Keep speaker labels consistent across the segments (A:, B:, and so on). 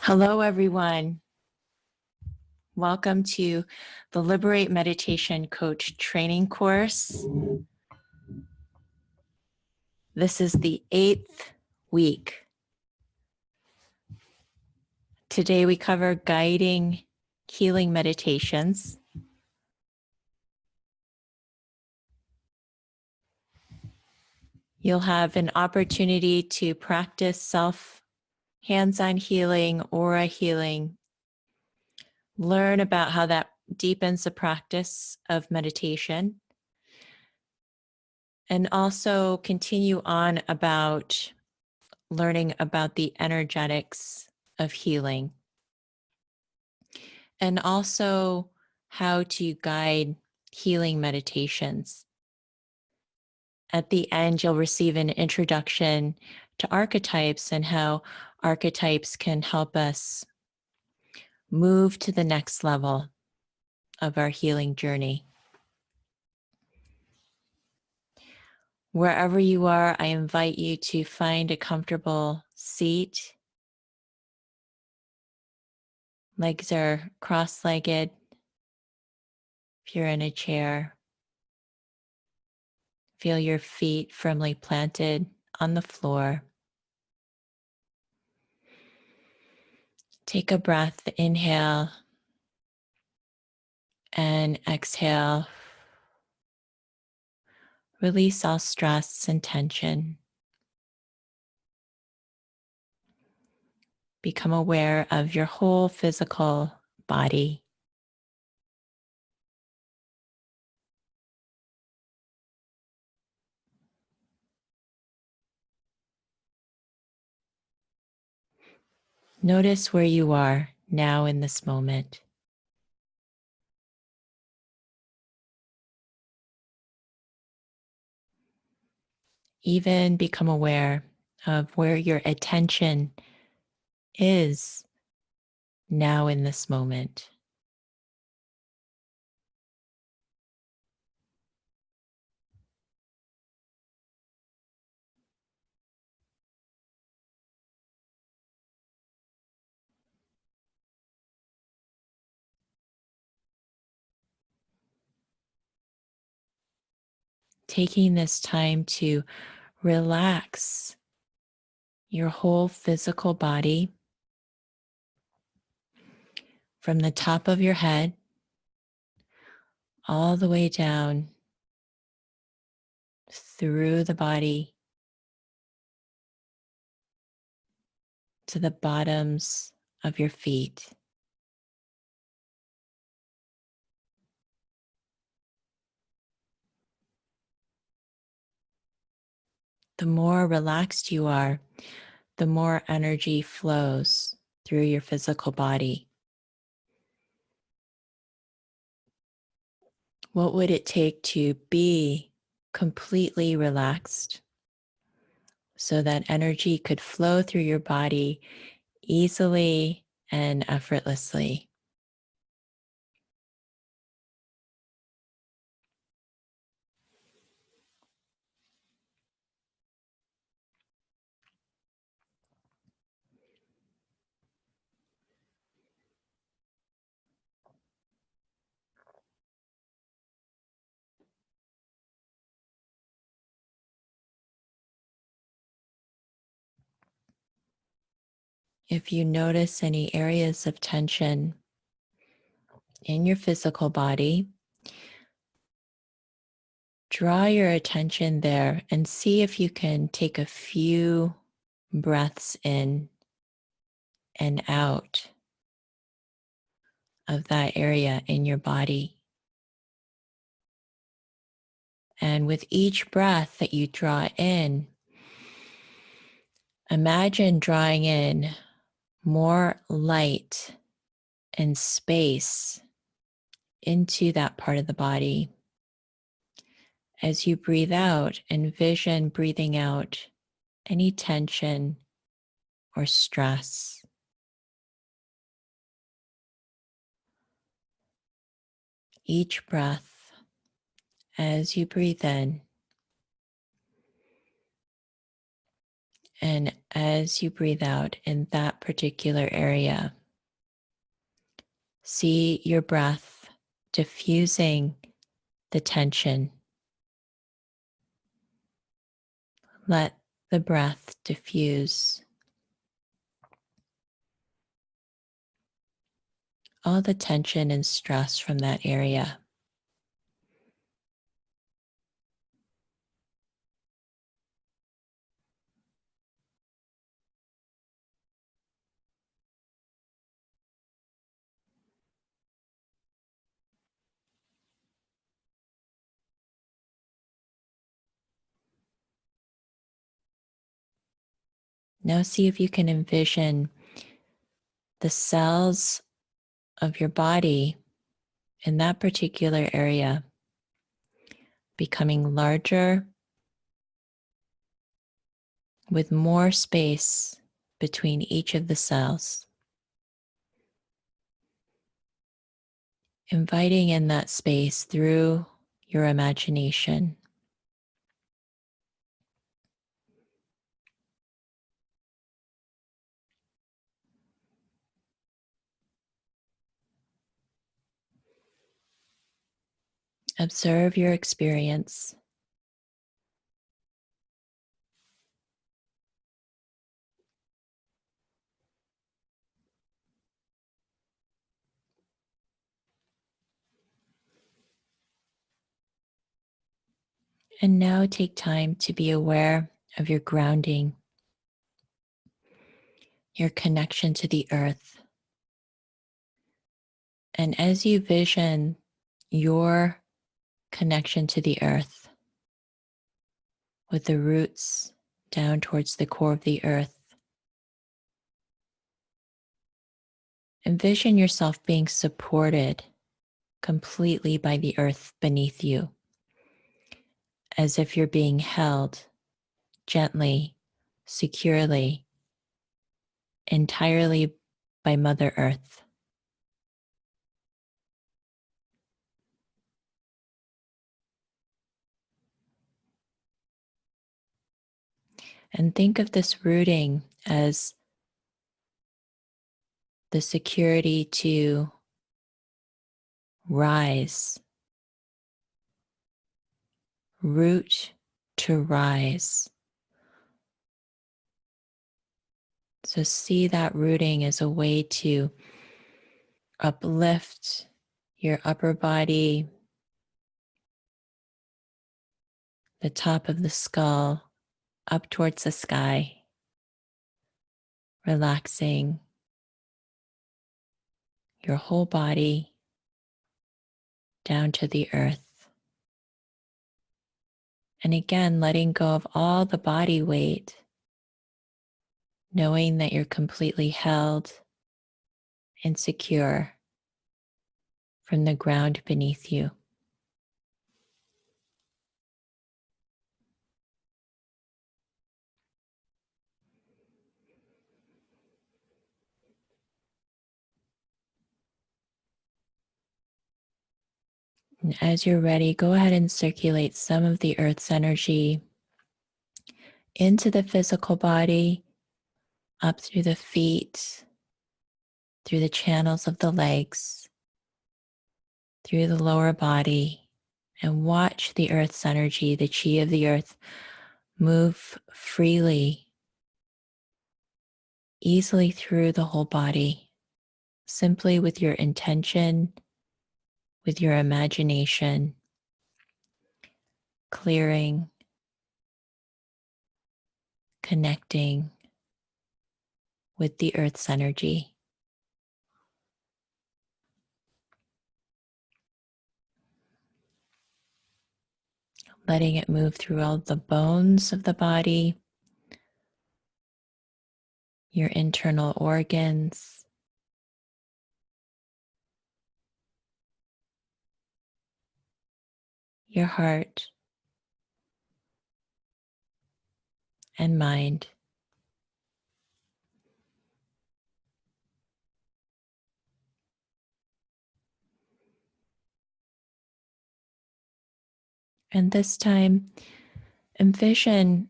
A: Hello, everyone. Welcome to the Liberate Meditation Coach training course. This is the 8th week. Today we cover guiding healing meditations. You'll have an opportunity to practice hands-on healing, aura healing, learn about how that deepens the practice of meditation, and also continue on about learning about the energetics of healing, and also how to guide healing meditations. At the end, you'll receive an introduction to archetypes and how archetypes can help us move to the next level of our healing journey. Wherever you are, I invite you to find a comfortable seat. Legs are cross-legged. If you're in a chair, feel your feet firmly planted on the floor. Take a breath, inhale and exhale. Release all stress and tension. Become aware of your whole physical body. Notice where you are now in this moment. Even become aware of where your attention is now in this moment. Taking this time to relax your whole physical body from the top of your head all the way down through the body to the bottoms of your feet. The more relaxed you are, the more energy flows through your physical body. What would it take to be completely relaxed so that energy could flow through your body easily and effortlessly? If you notice any areas of tension in your physical body, draw your attention there and see if you can take a few breaths in and out of that area in your body. And with each breath that you draw in, imagine drawing in more light and space into that part of the body. As you breathe out, envision breathing out any tension or stress. Each breath, as you breathe in, And as you breathe out in that particular area, see your breath diffusing the tension. Let the breath diffuse all the tension and stress from that area. Now see if you can envision the cells of your body in that particular area becoming larger with more space between each of the cells, inviting in that space through your imagination. Observe your experience. And now take time to be aware of your grounding, your connection to the earth. And as you vision your connection to the earth with the roots down towards the core of the earth, envision yourself being supported completely by the earth beneath you, as if you're being held gently, securely, entirely by Mother Earth. And think of this rooting as the security to rise, root to rise. So see that rooting as a way to uplift your upper body, the top of the skull, up towards the sky, relaxing your whole body down to the earth. And again, letting go of all the body weight, knowing that you're completely held and secure from the ground beneath you. And as you're ready, go ahead and circulate some of the earth's energy into the physical body, up through the feet, through the channels of the legs, through the lower body, and watch the earth's energy, the chi of the earth, move freely, easily through the whole body, simply with your intention, with your imagination, clearing, connecting with the earth's energy. Letting it move through all the bones of the body, your internal organs, your heart and mind. And this time, envision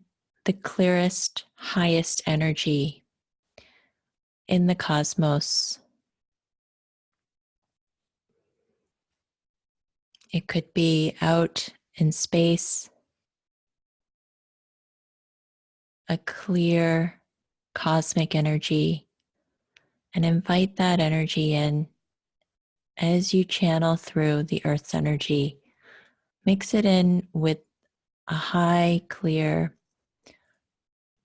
A: the clearest, highest energy in the cosmos. It could be out in space, a clear cosmic energy, and invite that energy in as you channel through the Earth's energy. Mix it in with a high, clear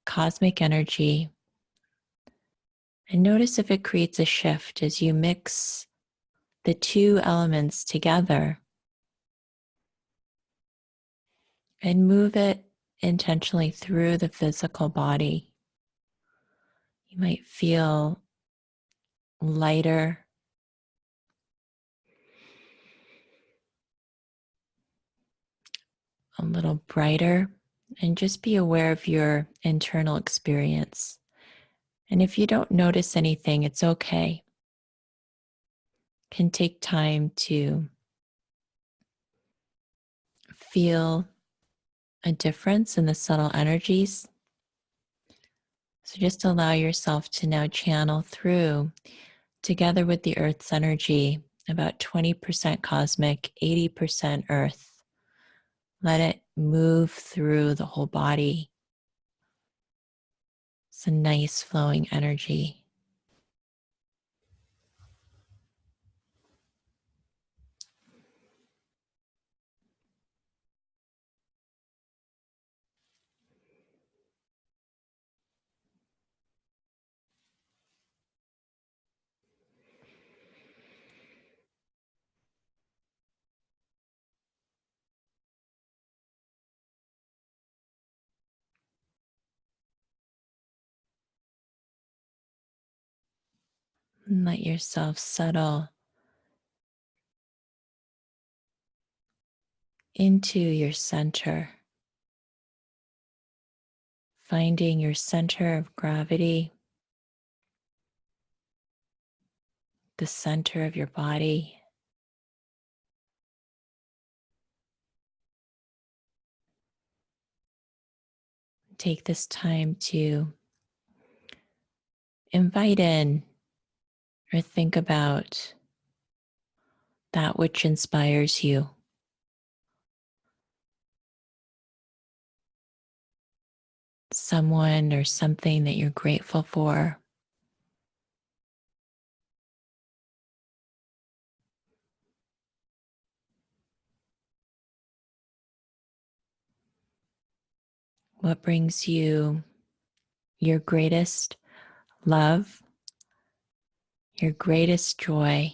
A: cosmic energy, and notice if it creates a shift as you mix the two elements together and move it intentionally through the physical body. You might feel lighter, a little brighter, and just be aware of your internal experience. And if you don't notice anything, it's okay. It can take time to feel a difference in the subtle energies. So just allow yourself to now channel through, together with the Earth's energy, about 20% cosmic, 80% Earth. Let it move through the whole body. It's a nice flowing energy. And let yourself settle into your center, finding your center of gravity, the center of your body. Take this time to invite in or think about that which inspires you. Someone or something that you're grateful for. What brings you your greatest love, your greatest joy.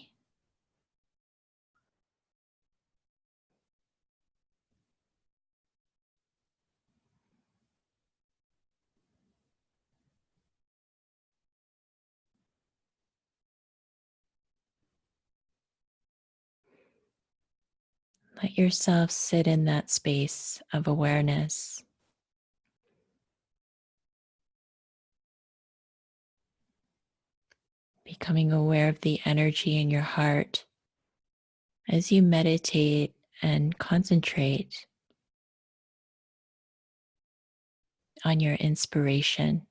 A: Let yourself sit in that space of awareness. Becoming aware of the energy in your heart as you meditate and concentrate on your inspiration.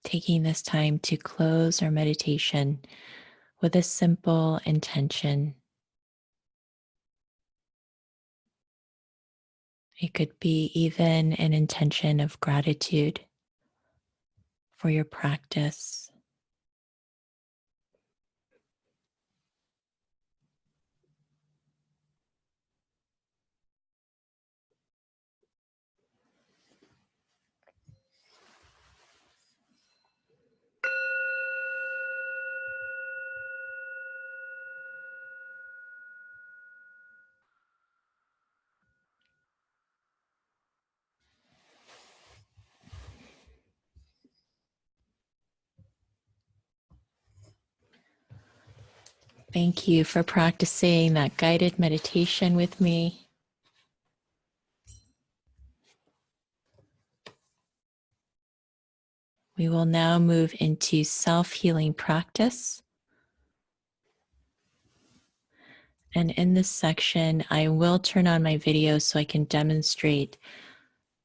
A: Taking this time to close our meditation with a simple intention. It could be even an intention of gratitude for your practice. Thank you for practicing that guided meditation with me. We will now move into self-healing practice. And in this section, I will turn on my video so I can demonstrate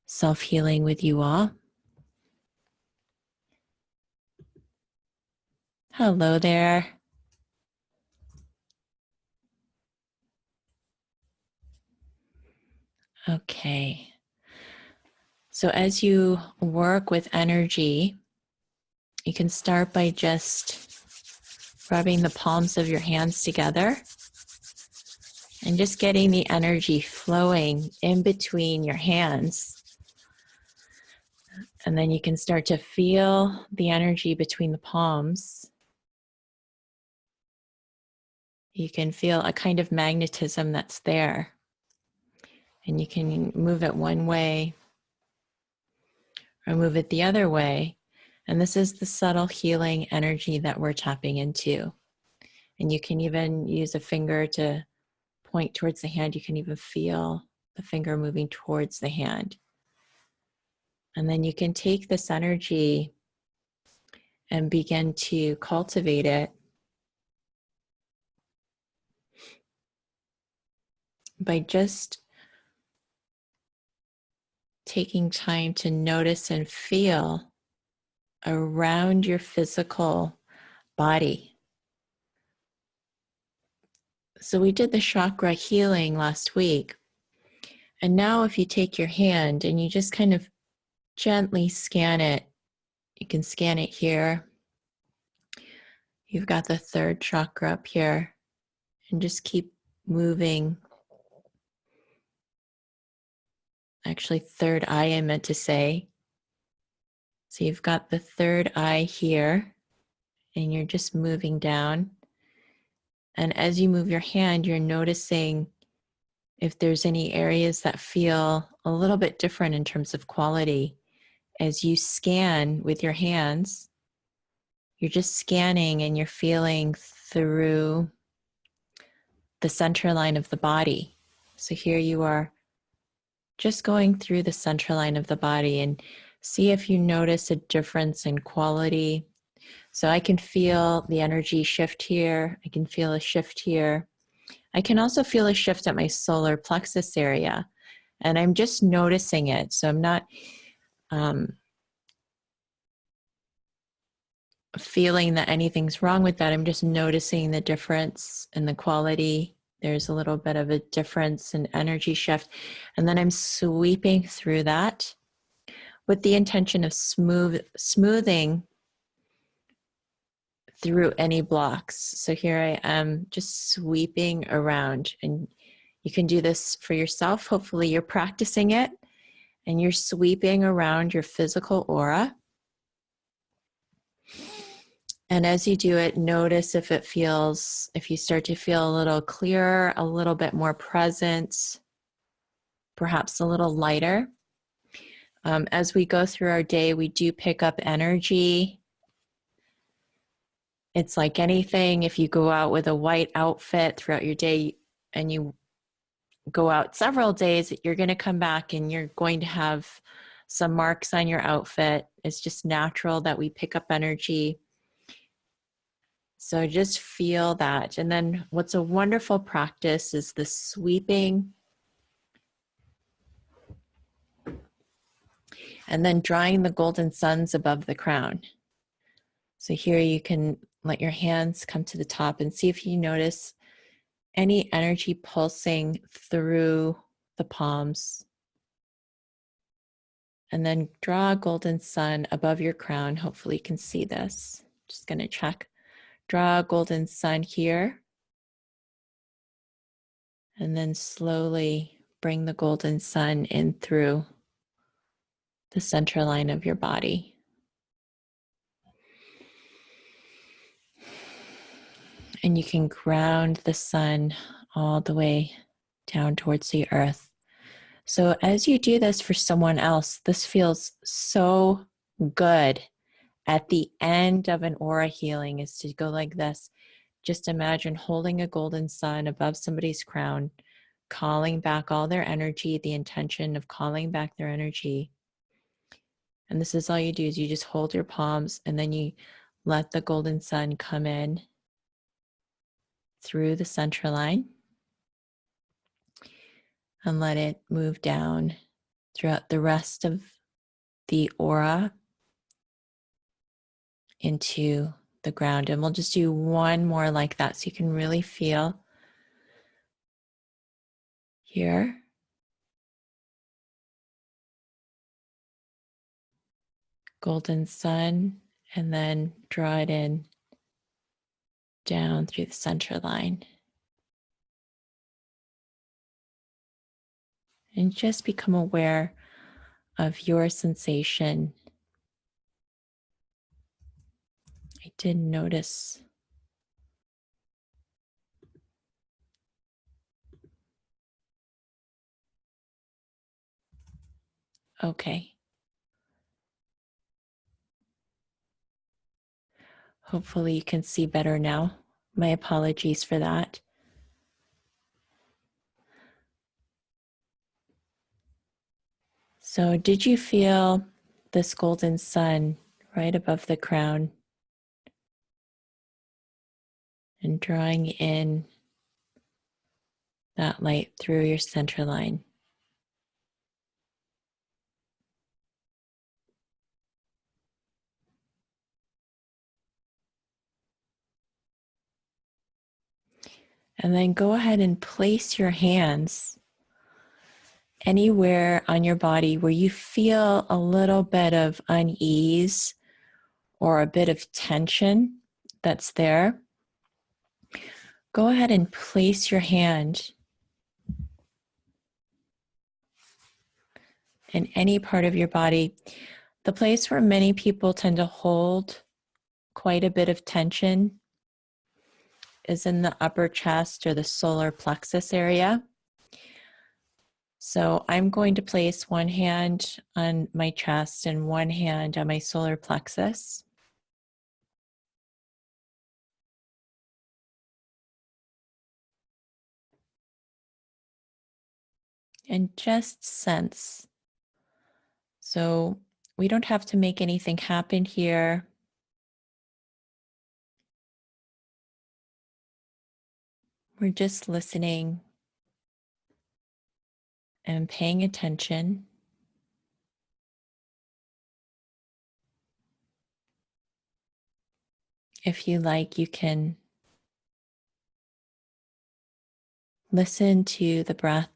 A: self-healing with you all. Hello there. Okay. So as you work with energy, you can start by just rubbing the palms of your hands together and just getting the energy flowing in between your hands. And then you can start to feel the energy between the palms. You can feel a kind of magnetism that's there. And you can move it one way or move it the other way. And this is the subtle healing energy that we're tapping into. And you can even use a finger to point towards the hand. You can even feel the finger moving towards the hand. And then you can take this energy and begin to cultivate it by just taking time to notice and feel around your physical body. So we did the chakra healing last week. And now if you take your hand and you just kind of gently scan it, you can scan it here. You've got the third chakra up here, and just keep moving. Actually, third eye, I meant to say. So you've got the third eye here, and you're just moving down. And as you move your hand, you're noticing if there's any areas that feel a little bit different in terms of quality. As you scan with your hands, you're just scanning and you're feeling through the center line of the body. So here you are just going through the center line of the body, and see if you notice a difference in quality. So I can feel the energy shift here. I can feel a shift here. I can also feel a shift at my solar plexus area, and I'm just noticing it. So I'm not feeling that anything's wrong with that. I'm just noticing the difference in the quality. There's a little bit of a difference in energy shift. And then I'm sweeping through that with the intention of smoothing through any blocks. So here I am just sweeping around, and you can do this for yourself. Hopefully you're practicing it and you're sweeping around your physical aura. And as you do it, notice if you start to feel a little clearer, a little bit more present, perhaps a little lighter. As we go through our day, we do pick up energy. It's like anything. If you go out with a white outfit throughout your day and you go out several days, you're going to come back and you're going to have some marks on your outfit. It's just natural that we pick up energy. So just feel that. And then what's a wonderful practice is the sweeping and then drawing the golden suns above the crown. So here you can let your hands come to the top and see if you notice any energy pulsing through the palms. And then draw a golden sun above your crown. Hopefully you can see this. Just going to check. Draw a golden sun here. And then slowly bring the golden sun in through the center line of your body. And you can ground the sun all the way down towards the earth. So as you do this for someone else, this feels so good. At the end of an aura healing is to go like this Just imagine holding a golden sun above somebody's crown, calling back all their energy, the intention of calling back their energy. And this is all you do is you just hold your palms and then you let the golden sun come in through the center line and let it move down throughout the rest of the aura into the ground. And we'll just do one more like that so you can really feel here. Golden sun, and then draw it in down through the center line. And just become aware of your sensation. I did notice. Okay. Hopefully you can see better now. My apologies for that. So did you feel this golden sun right above the crown and drawing in that light through your center line? And then go ahead and place your hands anywhere on your body where you feel a little bit of unease or a bit of tension that's there. Go ahead and place your hand in any part of your body. The place where many people tend to hold quite a bit of tension is in the upper chest or the solar plexus area. So I'm going to place one hand on my chest and one hand on my solar plexus. And just sense. So we don't have to make anything happen here. We're just listening and paying attention. If you like, you can listen to the breath.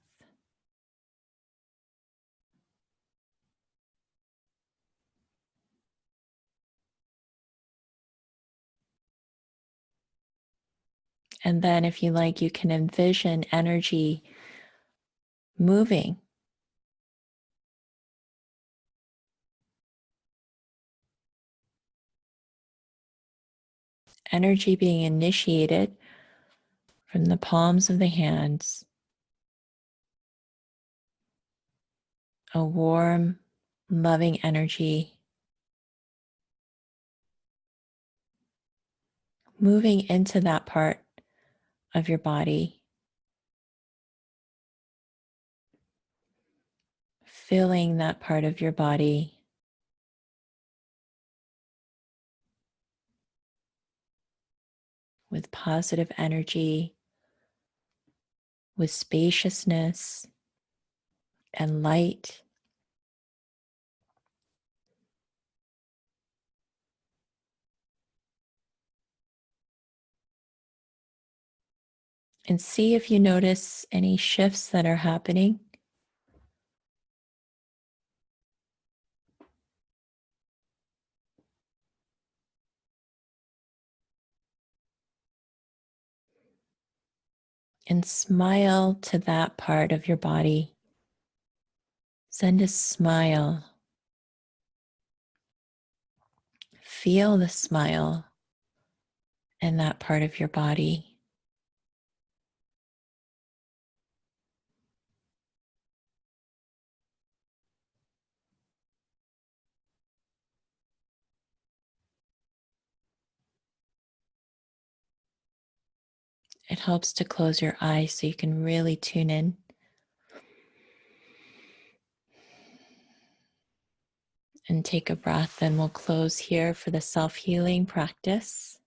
A: And then if you like, you can envision energy moving. Energy being initiated from the palms of the hands. A warm, loving energy moving into that part of your body. Filling that part of your body with positive energy, with spaciousness and light. And see if you notice any shifts that are happening. And smile to that part of your body. Send a smile. Feel the smile in that part of your body. It helps to close your eyes so you can really tune in. And take a breath, and we'll close here for the self-healing practice.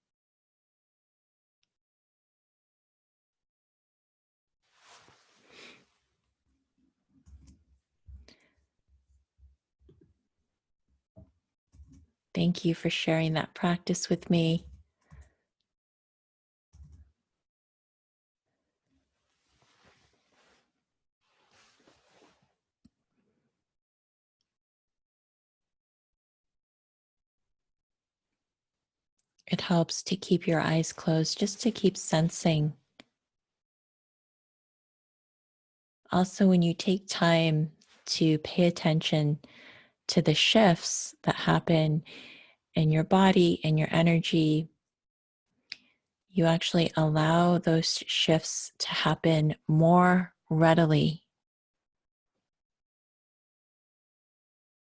A: Thank you for sharing that practice with me. It helps to keep your eyes closed, just to keep sensing. Also, when you take time to pay attention to the shifts that happen in your body and your energy, you actually allow those shifts to happen more readily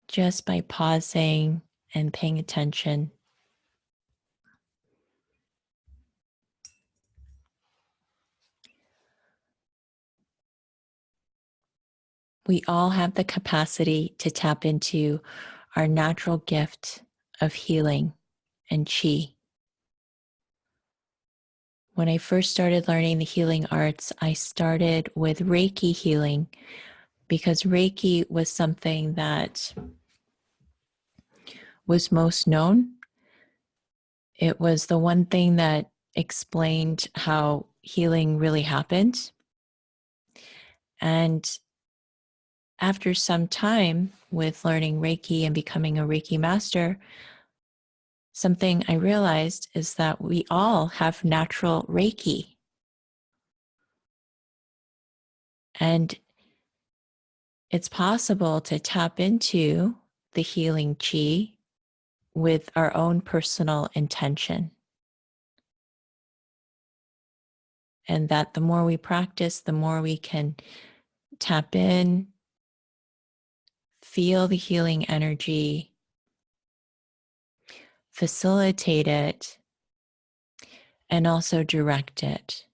A: just by pausing and paying attention. We all have the capacity to tap into our natural gift of healing and chi. When I first started learning the healing arts, I started with Reiki healing because Reiki was something that was most known. It was the one thing that explained how healing really happened. And after some time with learning Reiki and becoming a Reiki master, something I realized is that we all have natural Reiki. And it's possible to tap into the healing chi with our own personal intention. And that the more we practice, the more we can tap in, feel the healing energy, facilitate it, and also direct it.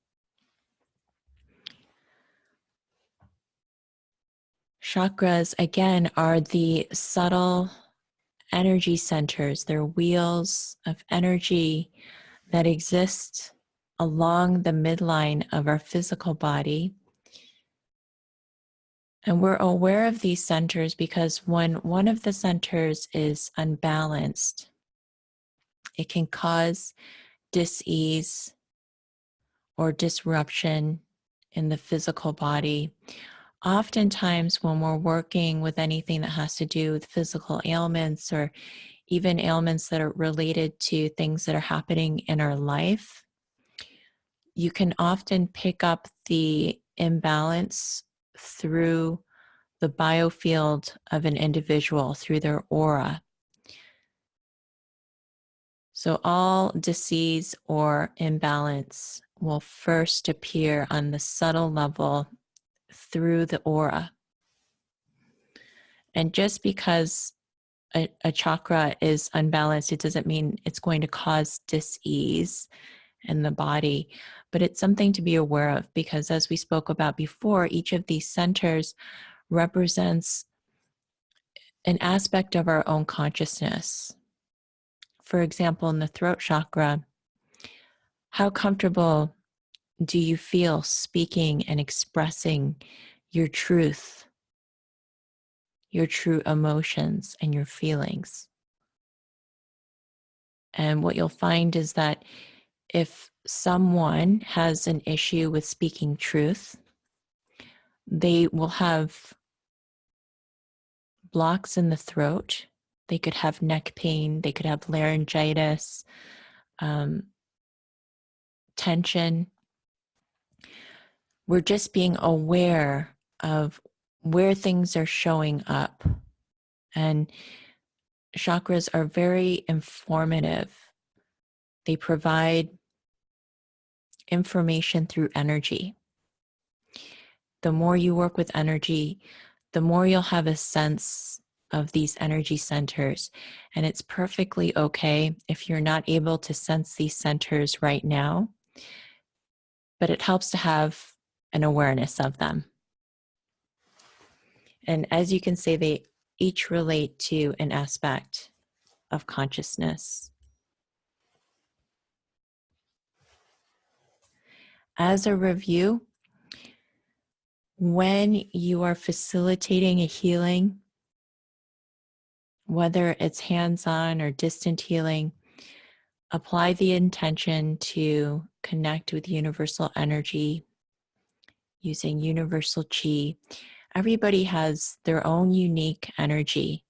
A: Chakras, again, are the subtle energy centers. They're wheels of energy that exist along the midline of our physical body. And we're aware of these centers because when one of the centers is unbalanced, it can cause dis-ease or disruption in the physical body. Oftentimes, when we're working with anything that has to do with physical ailments or even ailments that are related to things that are happening in our life, you can often pick up the imbalance through the biofield of an individual, through their aura. So all disease or imbalance will first appear on the subtle level through the aura. And just because a chakra is unbalanced, it doesn't mean it's going to cause dis-ease in the body, but it's something to be aware of because, as we spoke about before, each of these centers represents an aspect of our own consciousness. For example, in the throat chakra, how comfortable do you feel speaking and expressing your truth, your true emotions, and your feelings? And what you'll find is that if someone has an issue with speaking truth, they will have blocks in the throat. They could have neck pain. They could have laryngitis, tension. We're just being aware of where things are showing up. And chakras are very informative. They provide information through energy. The more you work with energy, the more you'll have a sense of these energy centers. And it's perfectly okay if you're not able to sense these centers right now. but it helps to have an awareness of them. And as you can see, they each relate to an aspect of consciousness. As a review, when you are facilitating a healing, whether it's hands-on or distant healing, apply the intention to connect with universal energy using universal chi. Everybody has their own unique energy.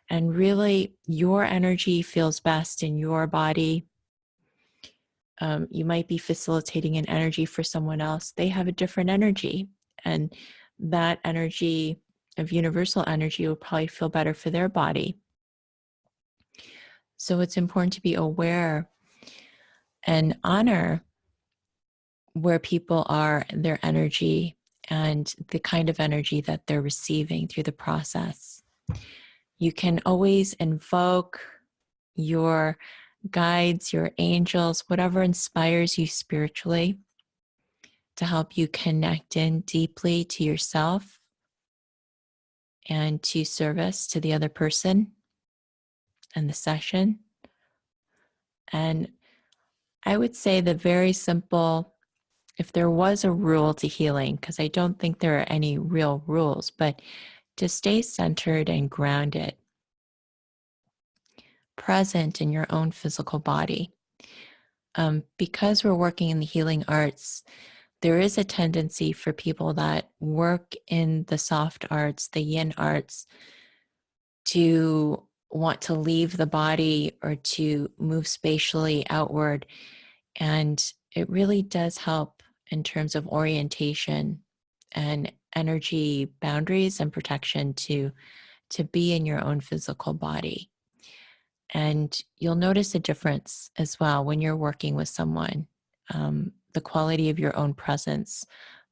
A: And really, your energy feels best in your body. You might be facilitating an energy for someone else. They have a different energy. And that energy of universal energy will probably feel better for their body. So it's important to be aware and honor where people are, their energy, and the kind of energy that they're receiving through the process. You can always invoke your guides, your angels, whatever inspires you spiritually to help you connect in deeply to yourself and to service to the other person and the session. And I would say the very simple, if there was a rule to healing, because I don't think there are any real rules, but to stay centered and grounded, present in your own physical body. Because we're working in the healing arts, there is a tendency for people that work in the soft arts, the yin arts, to want to leave the body or to move spatially outward. And it really does help in terms of orientation and energy boundaries and protection to be in your own physical body. And you'll notice a difference as well when you're working with someone. The quality of your own presence,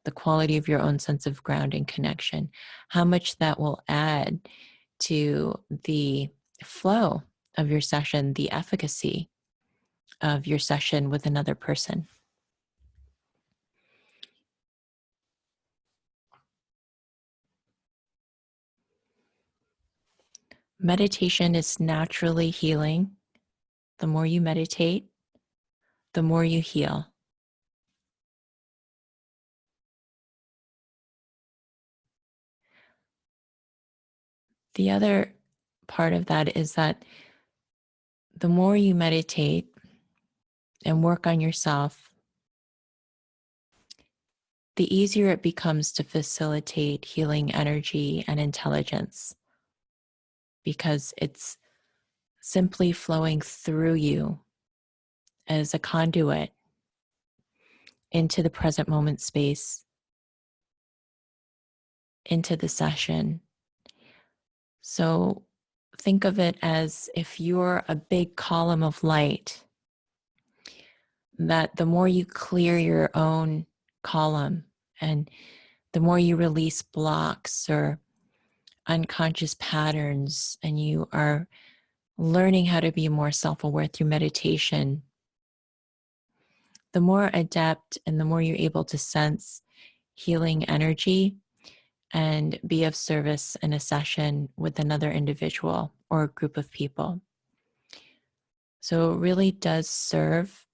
A: the quality of your own sense of grounding connection, how much that will add to the flow of your session, the efficacy of your session with another person. Meditation is naturally healing. The more you meditate, the more you heal. The other part of that is that the more you meditate and work on yourself, the easier it becomes to facilitate healing energy and intelligence, because it's simply flowing through you as a conduit into the present moment space, into the session. So think of it as if you're a big column of light, that the more you clear your own column and the more you release blocks or unconscious patterns, and you are learning how to be more self-aware through meditation, the more adept and the more you're able to sense healing energy and be of service in a session with another individual or a group of people. So it really does serve.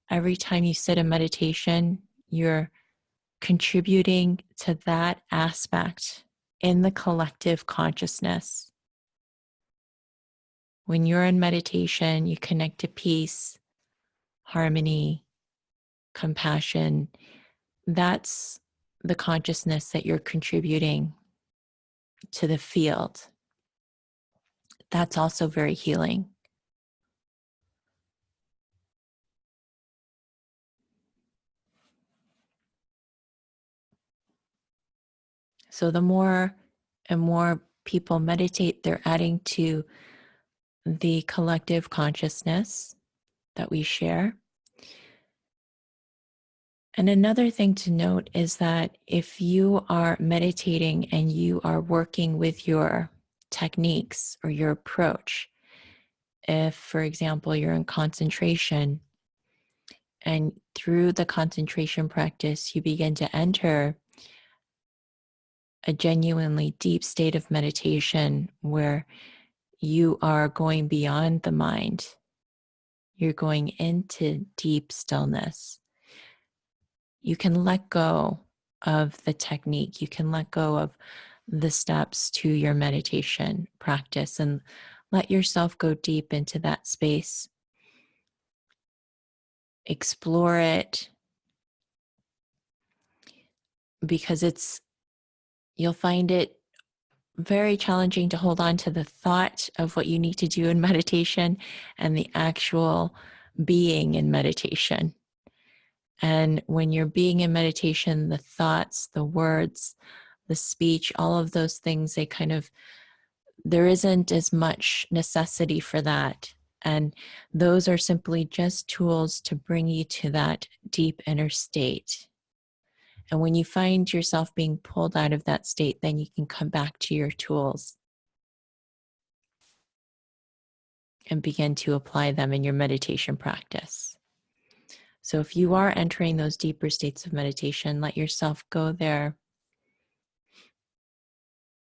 A: Every time you sit in meditation, you're contributing to that aspect in the collective consciousness. When you're in meditation, you connect to peace, harmony, compassion. That's the consciousness that you're contributing to the field. That's also very healing. So the more and more people meditate, they're adding to the collective consciousness that we share. And another thing to note is that if you are meditating and you are working with your techniques or your approach, if, for example, you're in concentration and through the concentration practice, you begin to enter a genuinely deep state of meditation where you are going beyond the mind. You're going into deep stillness. You can let go of the technique. You can let go of the steps to your meditation practice and let yourself go deep into that space. Explore it, because you'll find it very challenging to hold on to the thought of what you need to do in meditation and the actual being in meditation. And when you're being in meditation, the thoughts, the words, the speech, all of those things, there isn't as much necessity for that. And those are simply just tools to bring you to that deep inner state. And when you find yourself being pulled out of that state, then you can come back to your tools and begin to apply them in your meditation practice. So if you are entering those deeper states of meditation, let yourself go there.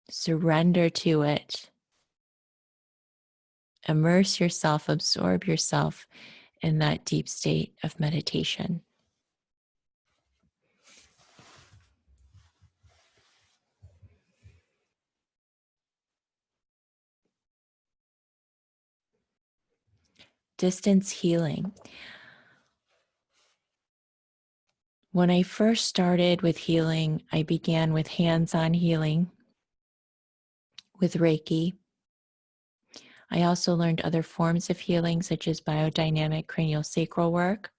A: Surrender to it. Immerse yourself, absorb yourself in that deep state of meditation. Distance healing. When I first started with healing, I began with hands-on healing with Reiki. I also learned other forms of healing, such as biodynamic craniosacral work.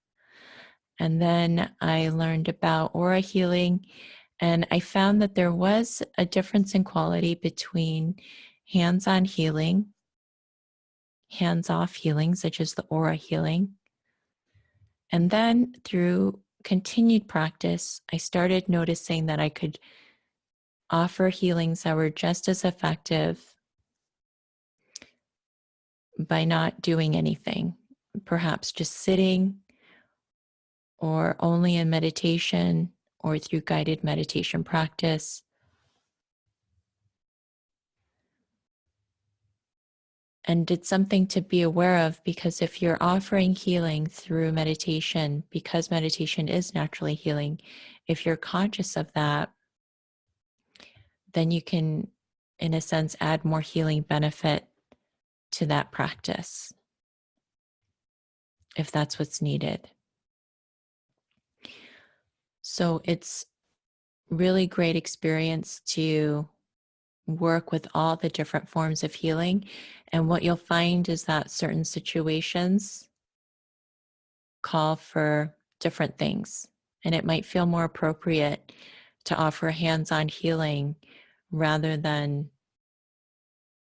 A: And then I learned about aura healing, and I found that there was a difference in quality between hands-on healing, hands-off healing, such as the aura healing. And then through continued practice, I started noticing that I could offer healings that were just as effective by not doing anything, perhaps just sitting, or only in meditation, or through guided meditation practice. And it's something to be aware of, because if you're offering healing through meditation, because meditation is naturally healing, if you're conscious of that, then you can, in a sense, add more healing benefit to that practice, if that's what's needed. So it's really great experience to work with all the different forms of healing. And what you'll find is that certain situations call for different things. And it might feel more appropriate to offer hands-on healing rather than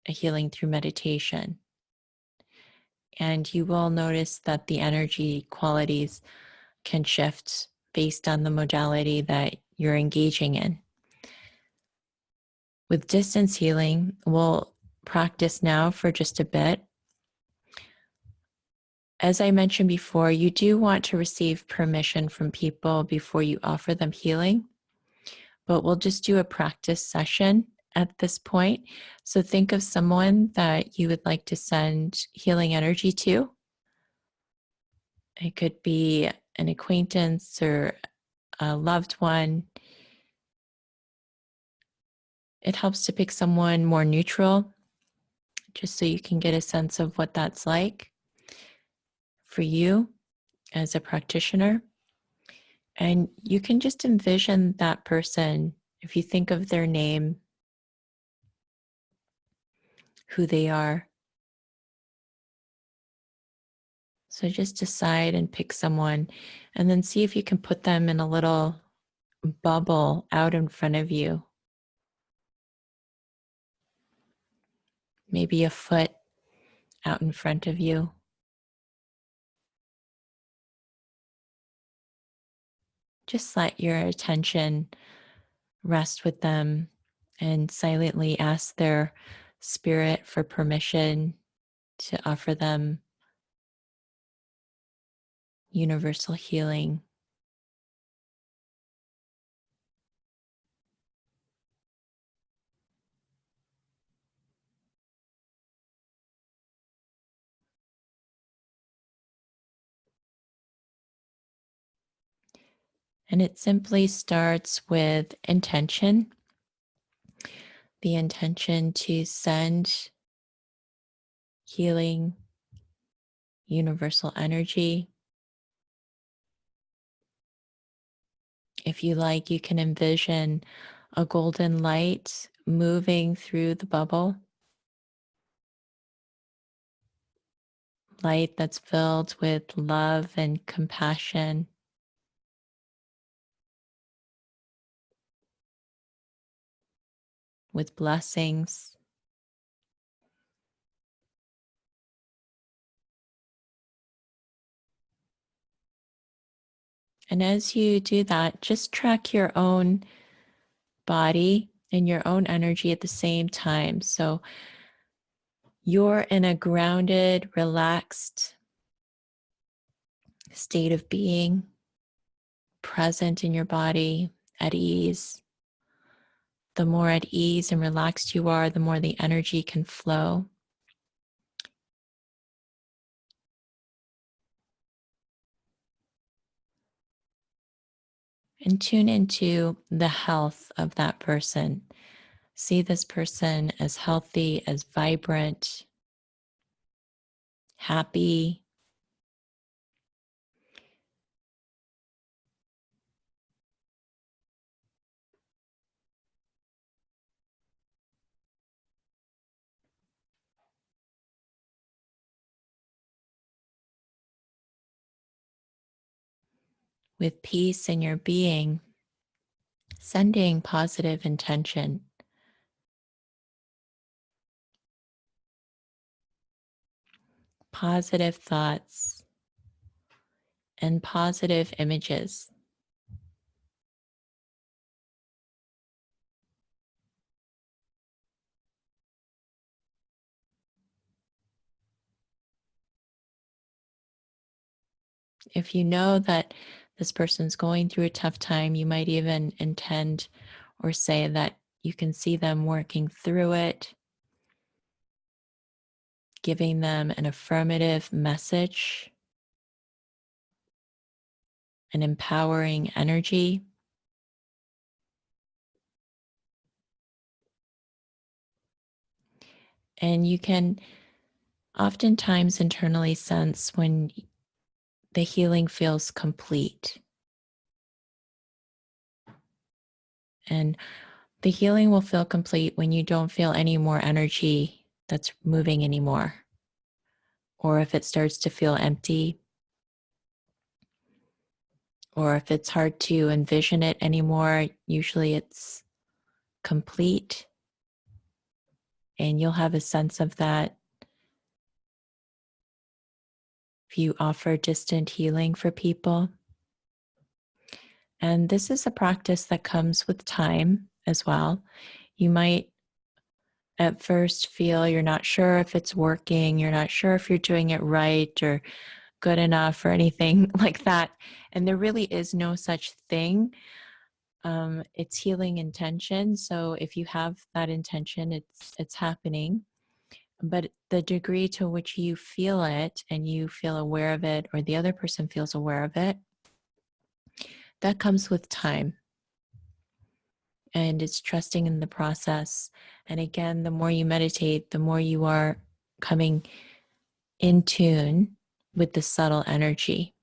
A: a healing through meditation. And you will notice that the energy qualities can shift based on the modality that you're engaging in. With distance healing, we'll practice now for just a bit. As I mentioned before, you do want to receive permission from people before you offer them healing, but we'll just do a practice session at this point. So think of someone that you would like to send healing energy to. It could be an acquaintance or a loved one. It helps to pick someone more neutral, just so you can get a sense of what that's like for you as a practitioner. And you can just envision that person, if you think of their name, who they are. So just decide and pick someone, and then see if you can put them in a little bubble out in front of you. Maybe a foot out in front of you. Just let your attention rest with them and silently ask their spirit for permission to offer them universal healing And it simply starts with intention, the intention to send healing, universal energy. If you like, you can envision a golden light moving through the bubble, light that's filled with love and compassion, with blessings. And as you do that, just track your own body and your own energy at the same time. So you're in a grounded, relaxed state of being, present in your body, at ease. The more at ease and relaxed you are, the more the energy can flow. And tune into the health of that person. See this person as healthy, as vibrant, happy. With peace in your being, sending positive intention, positive thoughts, and positive images. If you know that this person's going through a tough time, you might even intend or say that you can see them working through it, giving them an affirmative message, an empowering energy. And you can oftentimes internally sense when the healing feels complete. And the healing will feel complete when you don't feel any more energy that's moving anymore. Or if it starts to feel empty, or if it's hard to envision it anymore, usually it's complete. And you'll have a sense of that if you offer distant healing for people. And this is a practice that comes with time as well. You might at first feel you're not sure if it's working, you're not sure if you're doing it right or good enough or anything like that. And there really is no such thing. It's healing intention. So if you have that intention, it's happening. But the degree to which you feel it and you feel aware of it, or the other person feels aware of it, that comes with time. And it's trusting in the process. And again, the more you meditate, the more you are coming in tune with the subtle energy.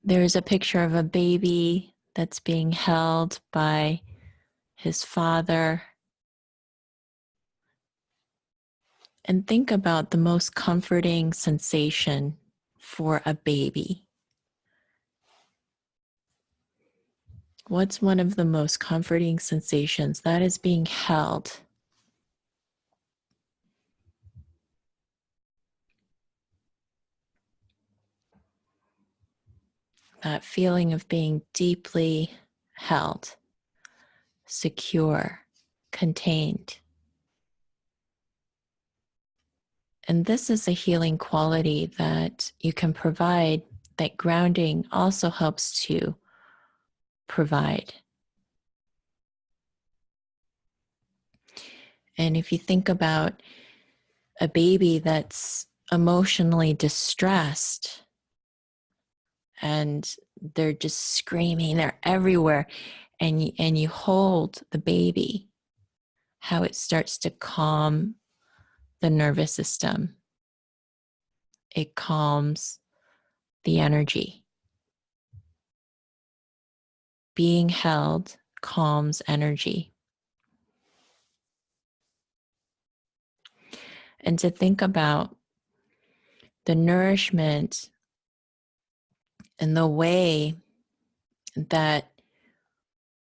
A: There's a picture of a baby that's being held by his father. And think about the most comforting sensation for a baby. What's one of the most comforting sensations? That is being held. That feeling of being deeply held, secure, contained. And this is a healing quality that you can provide, that grounding also helps to provide. And if you think about a baby that's emotionally distressed and they're just screaming, they're everywhere, and you hold the baby, how it starts to calm the nervous system. It calms the energy. Being held calms energy. And to think about the nourishment and the way that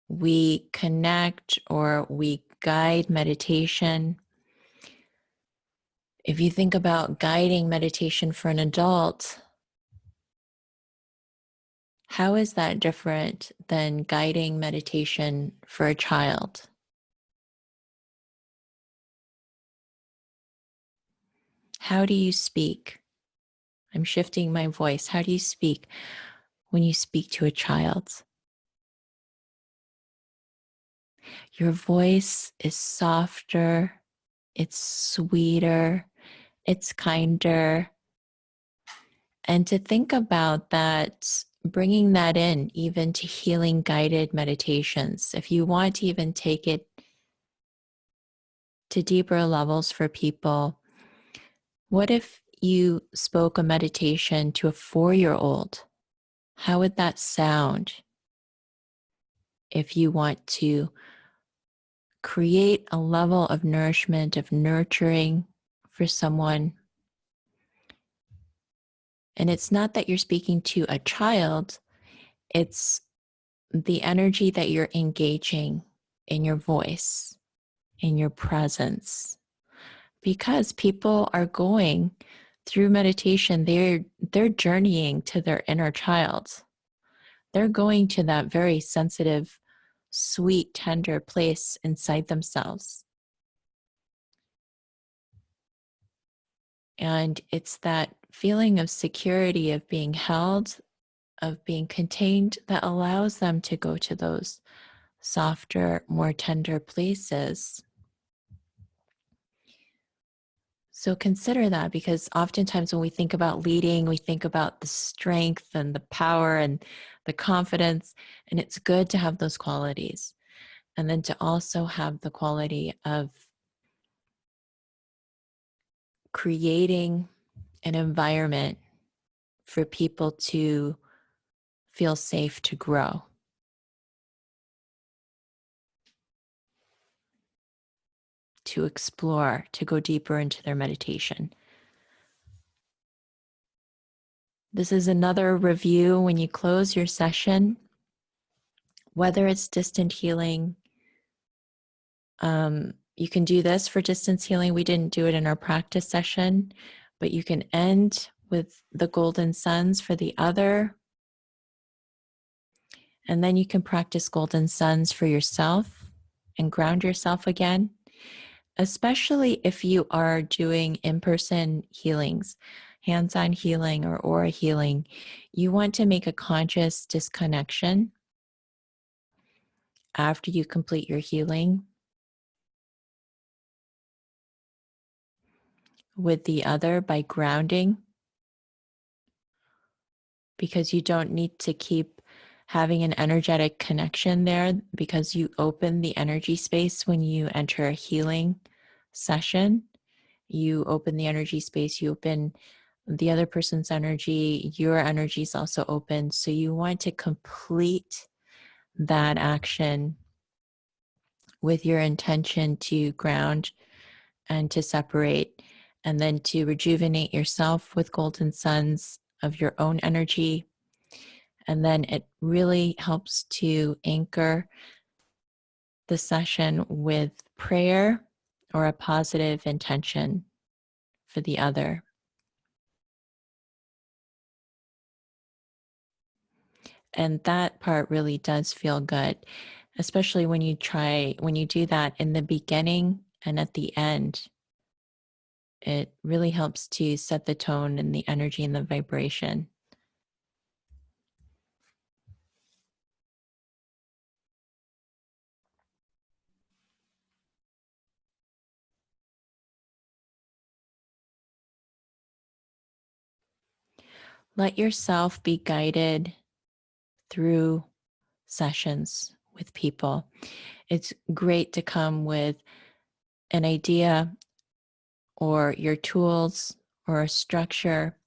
A: we connect or we guide meditation. If you think about guiding meditation for an adult, how is that different than guiding meditation for a child? How do you speak? I'm shifting my voice. How do you speak when you speak to a child? Your voice is softer, it's sweeter, it's kinder. And to think about that, bringing that in even to healing guided meditations, if you want to even take it to deeper levels for people, what if you spoke a meditation to a 4-year-old? How would that sound if you want to create a level of nourishment, of nurturing for someone? And it's not that you're speaking to a child, it's the energy that you're engaging in your voice, in your presence. Because people are going through meditation, they're journeying to their inner child. They're going to that very sensitive, sweet, tender place inside themselves. And it's that feeling of security, of being held, of being contained, that allows them to go to those softer, more tender places. So consider that, because oftentimes when we think about leading, we think about the strength and the power and the confidence, and it's good to have those qualities. And then to also have the quality of creating an environment for people to feel safe to grow, to explore, to go deeper into their meditation. This is another review when you close your session, whether it's distant healing. You can do this for distance healing. We didn't do it in our practice session, but you can end with the golden suns for the other. And then you can practice golden suns for yourself and ground yourself again, especially if you are doing in-person healings, hands-on healing or aura healing. You want to make a conscious disconnection after you complete your healing with the other by grounding, because you don't need to keep having an energetic connection there, because you open the energy space when you enter a healing session. You open the energy space, you open the other person's energy, your energy is also open. So you want to complete that action with your intention to ground and to separate, and then to rejuvenate yourself with golden suns of your own energy. And then it really helps to anchor the session with prayer or a positive intention for the other. And that part really does feel good, especially when you do that in the beginning and at the end. It really helps to set the tone and the energy and the vibration. Let yourself be guided through sessions with people. It's great to come with an idea or your tools or a structure,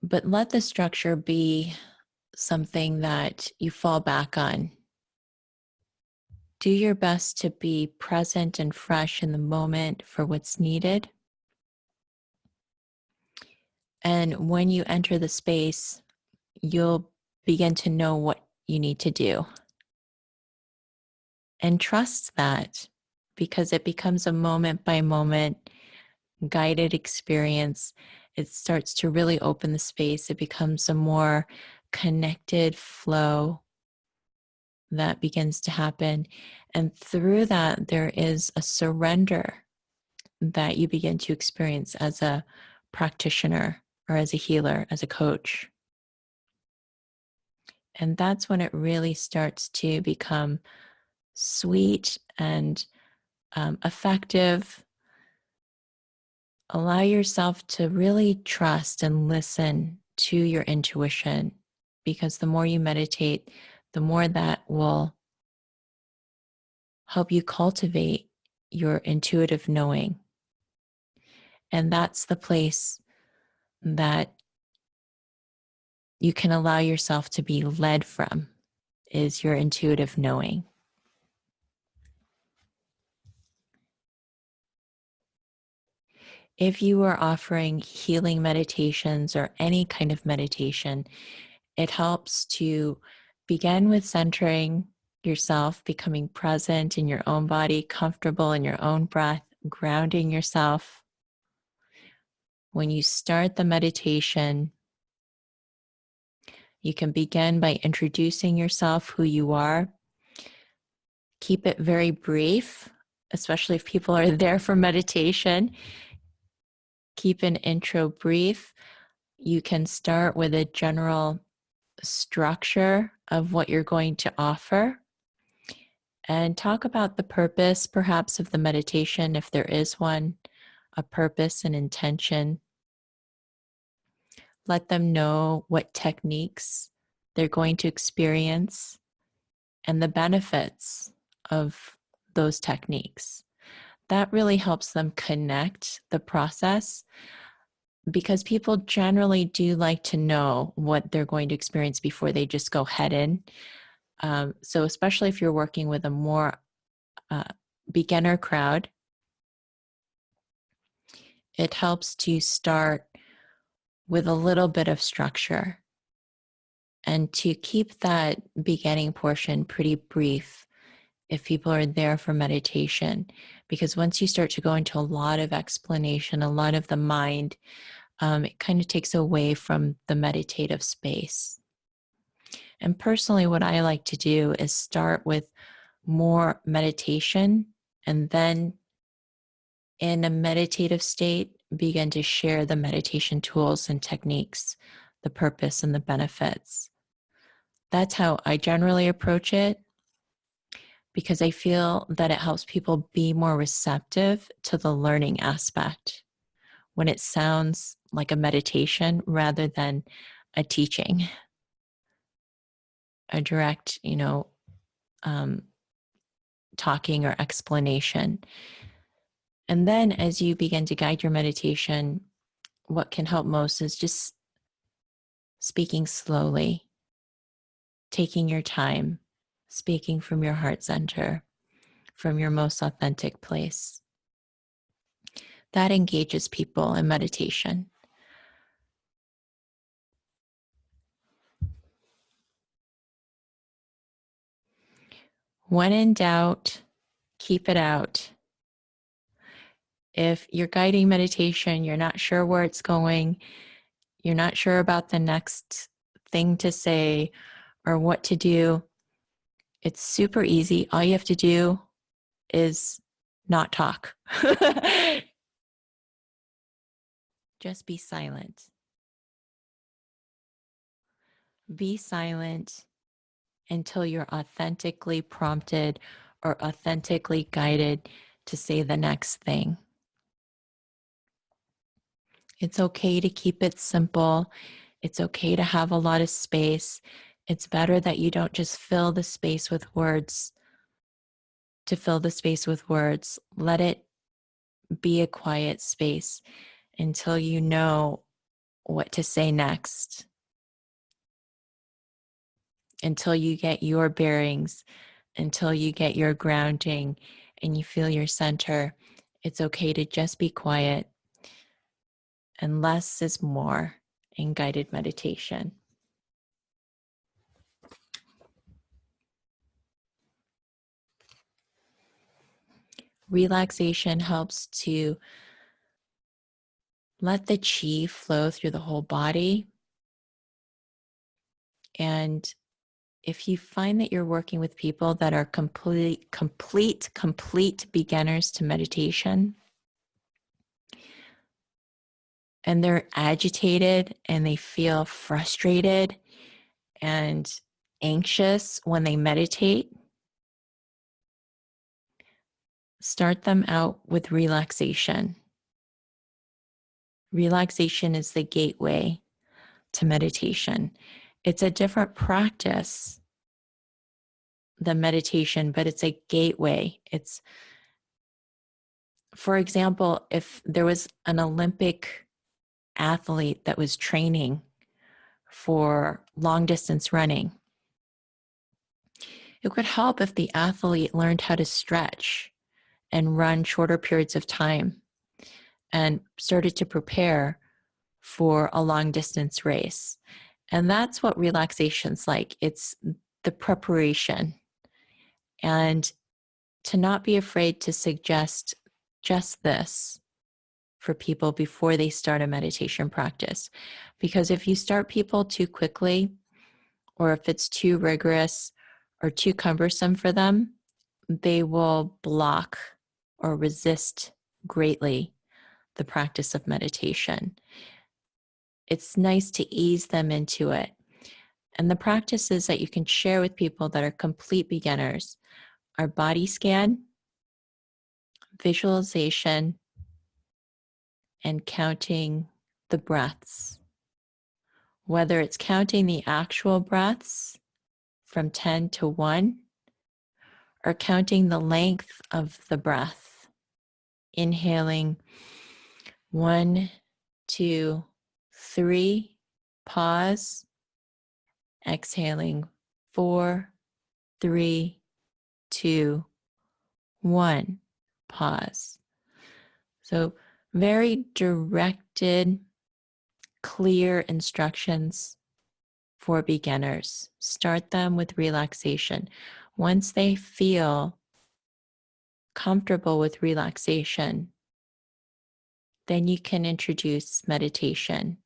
A: but let the structure be something that you fall back on. Do your best to be present and fresh in the moment for what's needed. And when you enter the space, you'll begin to know what you need to do. And trust that, because it becomes a moment by moment guided experience. It starts to really open the space. It becomes a more connected flow that begins to happen. And through that, there is a surrender that you begin to experience as a practitioner or as a healer, as a coach. And that's when it really starts to become sweet and effective. Allow yourself to really trust and listen to your intuition, because the more you meditate, the more that will help you cultivate your intuitive knowing. And that's the place that you can allow yourself to be led from, is your intuitive knowing. If you are offering healing meditations or any kind of meditation, it helps to begin with centering yourself, becoming present in your own body, comfortable in your own breath, grounding yourself. When you start the meditation, you can begin by introducing yourself, who you are. Keep it very brief, especially if people are there for meditation. Keep an intro brief. You can start with a general structure of what you're going to offer and talk about the purpose, perhaps, of the meditation, if there is one, a purpose and intention. Let them know what techniques they're going to experience and the benefits of those techniques. That really helps them connect the process, because people generally do like to know what they're going to experience before they just go head in. So especially if you're working with a more beginner crowd, it helps to start with a little bit of structure and to keep that beginning portion pretty brief if people are there for meditation. Because once you start to go into a lot of explanation, a lot of the mind, it kind of takes away from the meditative space. And personally, what I like to do is start with more meditation, and then in a meditative state, begin to share the meditation tools and techniques, the purpose and the benefits. That's how I generally approach it, because I feel that it helps people be more receptive to the learning aspect when it sounds like a meditation rather than a teaching, a direct, talking or explanation. And then as you begin to guide your meditation, what can help most is just speaking slowly, taking your time, speaking from your heart center, from your most authentic place. That engages people in meditation. When in doubt, keep it out. If you're guiding meditation, you're not sure where it's going, you're not sure about the next thing to say or what to do, it's super easy. All you have to do is not talk. Just be silent. Be silent until you're authentically prompted or authentically guided to say the next thing. It's okay to keep it simple. It's okay to have a lot of space. It's better that you don't just fill the space with words to fill the space with words. Let it be a quiet space until you know what to say next, until you get your bearings, until you get your grounding and you feel your center. It's okay to just be quiet, and less is more in guided meditation. Relaxation helps to let the chi flow through the whole body. And if you find that you're working with people that are complete beginners to meditation, and they're agitated and they feel frustrated and anxious when they meditate, start them out with relaxation. Relaxation is the gateway to meditation. It's a different practice than meditation, but it's a gateway. It's, for example, if there was an Olympic athlete that was training for long distance running, it would help if the athlete learned how to stretch and run shorter periods of time and started to prepare for a long distance race. And that's what relaxation's like. It's the preparation. And to not be afraid to suggest just this for people before they start a meditation practice. Because if you start people too quickly, or if it's too rigorous or too cumbersome for them, they will block or resist greatly the practice of meditation. It's nice to ease them into it. And the practices that you can share with people that are complete beginners are body scan, visualization, and counting the breaths. Whether it's counting the actual breaths from 10 to 1, or counting the length of the breath. Inhaling 1, 2, 3, pause. Exhaling 4, 3, 2, 1, pause. So very directed, clear instructions for beginners. Start them with relaxation. Once they feel comfortable with relaxation, then you can introduce meditation.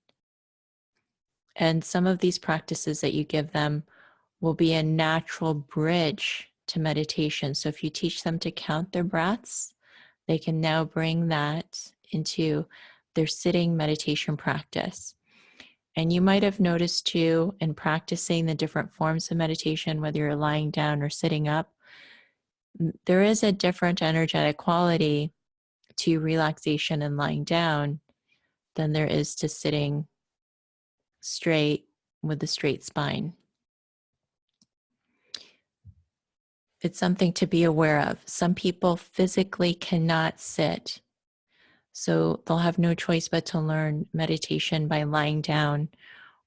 A: And some of these practices that you give them will be a natural bridge to meditation. So if you teach them to count their breaths, they can now bring that into their sitting meditation practice. And you might have noticed too, in practicing the different forms of meditation, whether you're lying down or sitting up, there is a different energetic quality to relaxation and lying down than there is to sitting straight with a straight spine. It's something to be aware of. Some people physically cannot sit, so they'll have no choice but to learn meditation by lying down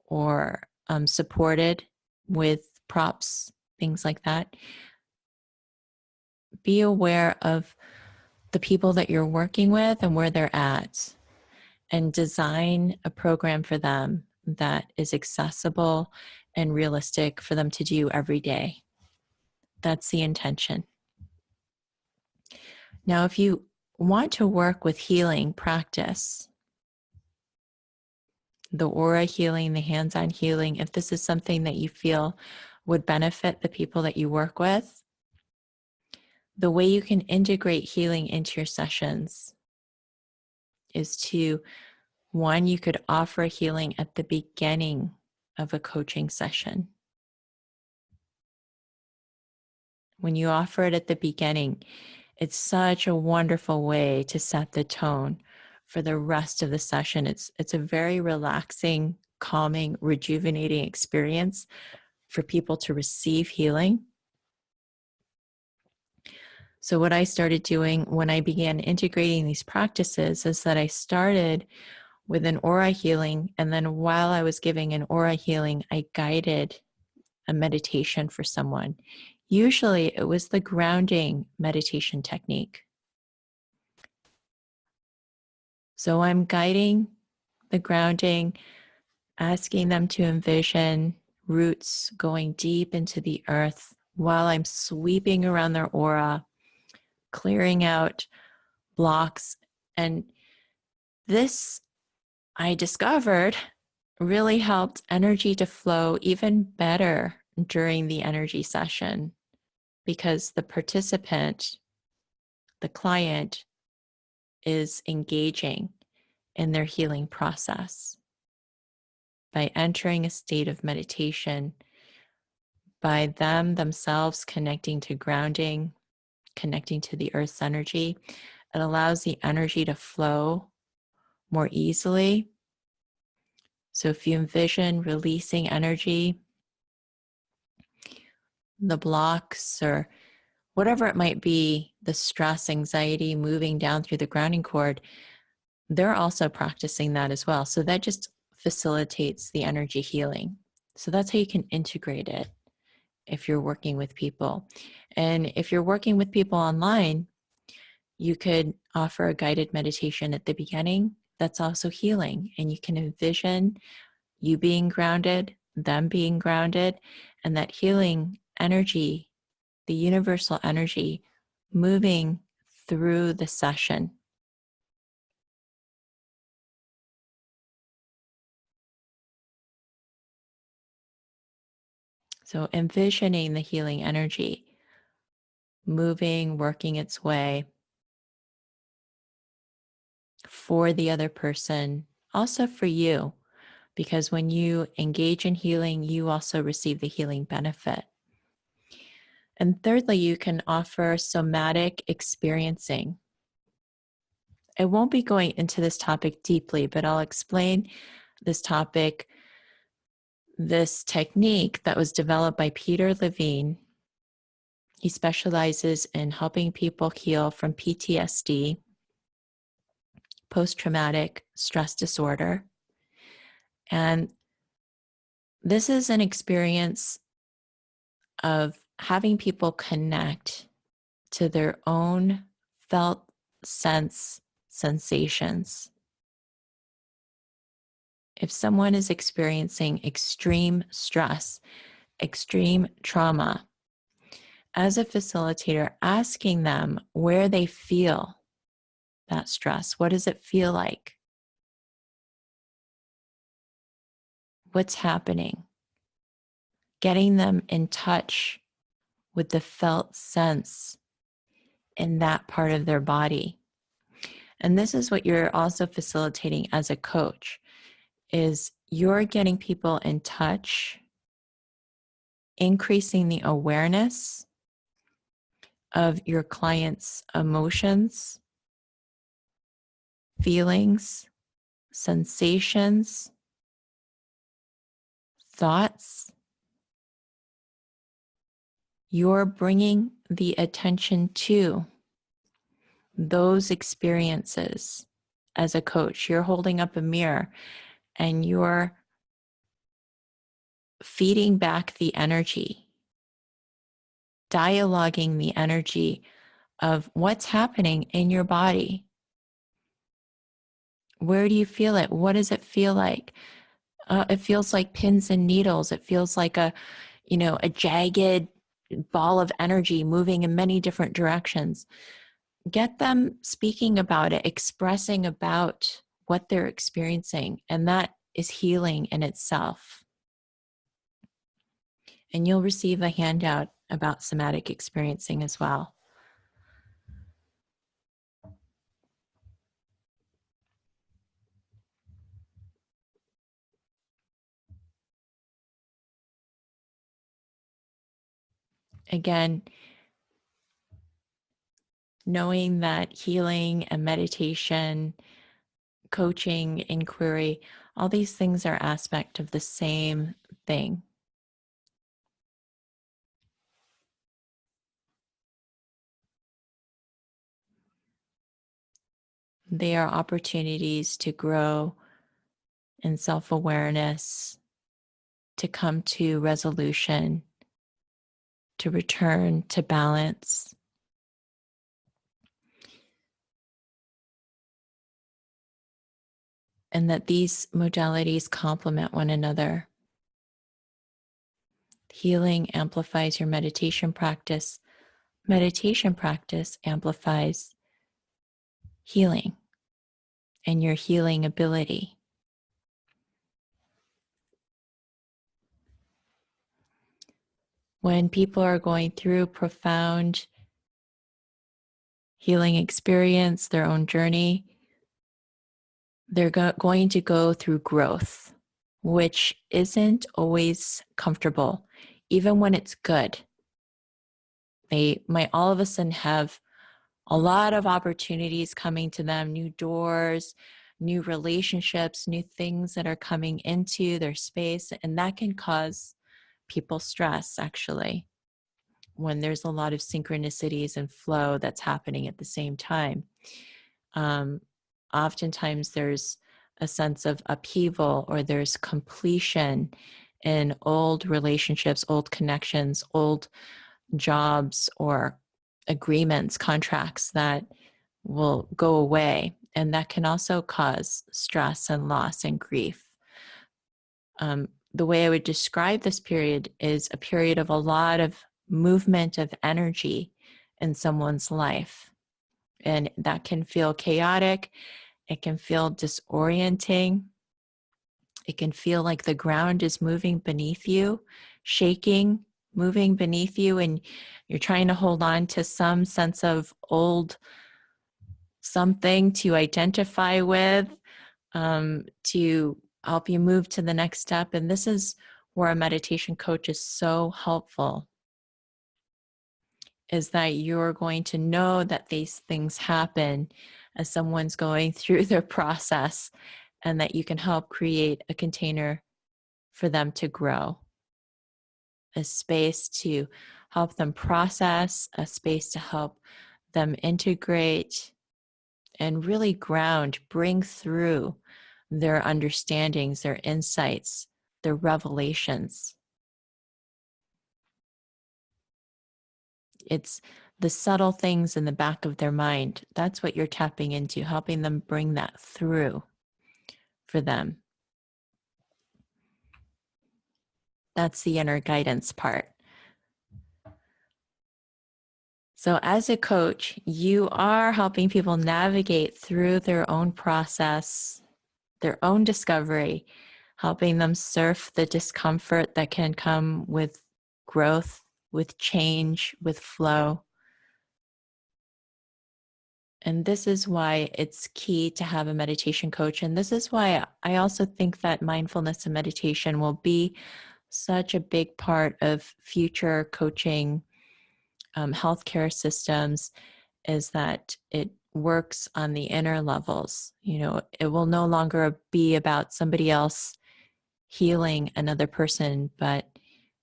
A: or supported with props, things like that. Be aware of the people that you're working with and where they're at, and design a program for them that is accessible and realistic for them to do every day. That's the intention. Now, if you want to work with healing practice, the aura healing, the hands-on healing, if this is something that you feel would benefit the people that you work with, the way you can integrate healing into your sessions is to, one, you could offer healing at the beginning of a coaching session. When you offer it at the beginning, it's such a wonderful way to set the tone for the rest of the session. It's a very relaxing, calming, rejuvenating experience for people to receive healing. So what I started doing when I began integrating these practices is that I started with an aura healing, and then while I was giving an aura healing, I guided a meditation for someone. Usually it was the grounding meditation technique. So I'm guiding the grounding, asking them to envision roots going deep into the earth while I'm sweeping around their aura, clearing out blocks. And this, I discovered, really helped energy to flow even better during the energy session, because the participant, the client, is engaging in their healing process by entering a state of meditation, by themselves connecting to grounding, connecting to the earth's energy. It allows the energy to flow more easily. So if you envision releasing energy, the blocks or whatever it might be, the stress, anxiety moving down through the grounding cord, they're also practicing that as well. So that just facilitates the energy healing. So that's how you can integrate it if you're working with people. And if you're working with people online, you could offer a guided meditation at the beginning that's also healing. And you can envision you being grounded, them being grounded, and that healing energy, the universal energy, moving through the session. So envisioning the healing energy moving, working its way for the other person, also for you, because when you engage in healing, you also receive the healing benefit. And thirdly, you can offer somatic experiencing. I won't be going into this topic deeply, but I'll explain this topic, this technique that was developed by Peter Levine. He specializes in helping people heal from PTSD, post-traumatic stress disorder. And this is an experience of having people connect to their own felt sensations. If someone is experiencing extreme stress, extreme trauma, as a facilitator, asking them where they feel that stress. What does it feel like? What's happening? Getting them in touch with the felt sense in that part of their body. And this is what you're also facilitating as a coach, is you're getting people in touch, increasing the awareness of your client's emotions, feelings, sensations, thoughts. You're bringing the attention to those experiences as a coach. You're holding up a mirror and you're feeding back the energy, dialoguing the energy of what's happening in your body. Where do you feel it? What does it feel like? It feels like pins and needles. It feels like a jagged ball of energy moving in many different directions. Get them speaking about it, expressing about what they're experiencing, and that is healing in itself. And you'll receive a handout about somatic experiencing as well. Again, knowing that healing and meditation, coaching, inquiry, all these things are aspect of the same thing. They are opportunities to grow in self-awareness, to come to resolution, to return to balance. And that these modalities complement one another. Healing amplifies your meditation practice. Meditation practice amplifies healing and your healing ability. When people are going through profound healing experience, their own journey, they're going to go through growth, which isn't always comfortable, even when it's good. They might all of a sudden have a lot of opportunities coming to them, new doors, new relationships, new things that are coming into their space. And that can cause people stress, actually, when there's a lot of synchronicities and flow that's happening at the same time. Oftentimes there's a sense of upheaval, or there's completion in old relationships, old connections, old jobs or agreements, contracts that will go away. And that can also cause stress and loss and grief. The way I would describe this period is a period of a lot of movement of energy in someone's life. And that can feel chaotic. It can feel disorienting. It can feel like the ground is moving beneath you, shaking, moving beneath you, and you're trying to hold on to some sense of old something to identify with, to help you move to the next step. And this is where a meditation coach is so helpful, is that you're going to know that these things happen as someone's going through their process, and that you can help create a container for them to grow, a space to help them process, a space to help them integrate and really ground, bring through their understandings, their insights, their revelations. It's the subtle things in the back of their mind. That's what you're tapping into, helping them bring that through for them. That's the inner guidance part. So as a coach, you are helping people navigate through their own process, their own discovery, helping them surf the discomfort that can come with growth, with change, with flow. And this is why it's key to have a meditation coach. And this is why I also think that mindfulness and meditation will be such a big part of future coaching healthcare systems, is that it works on the inner levels. You know, it will no longer be about somebody else healing another person, but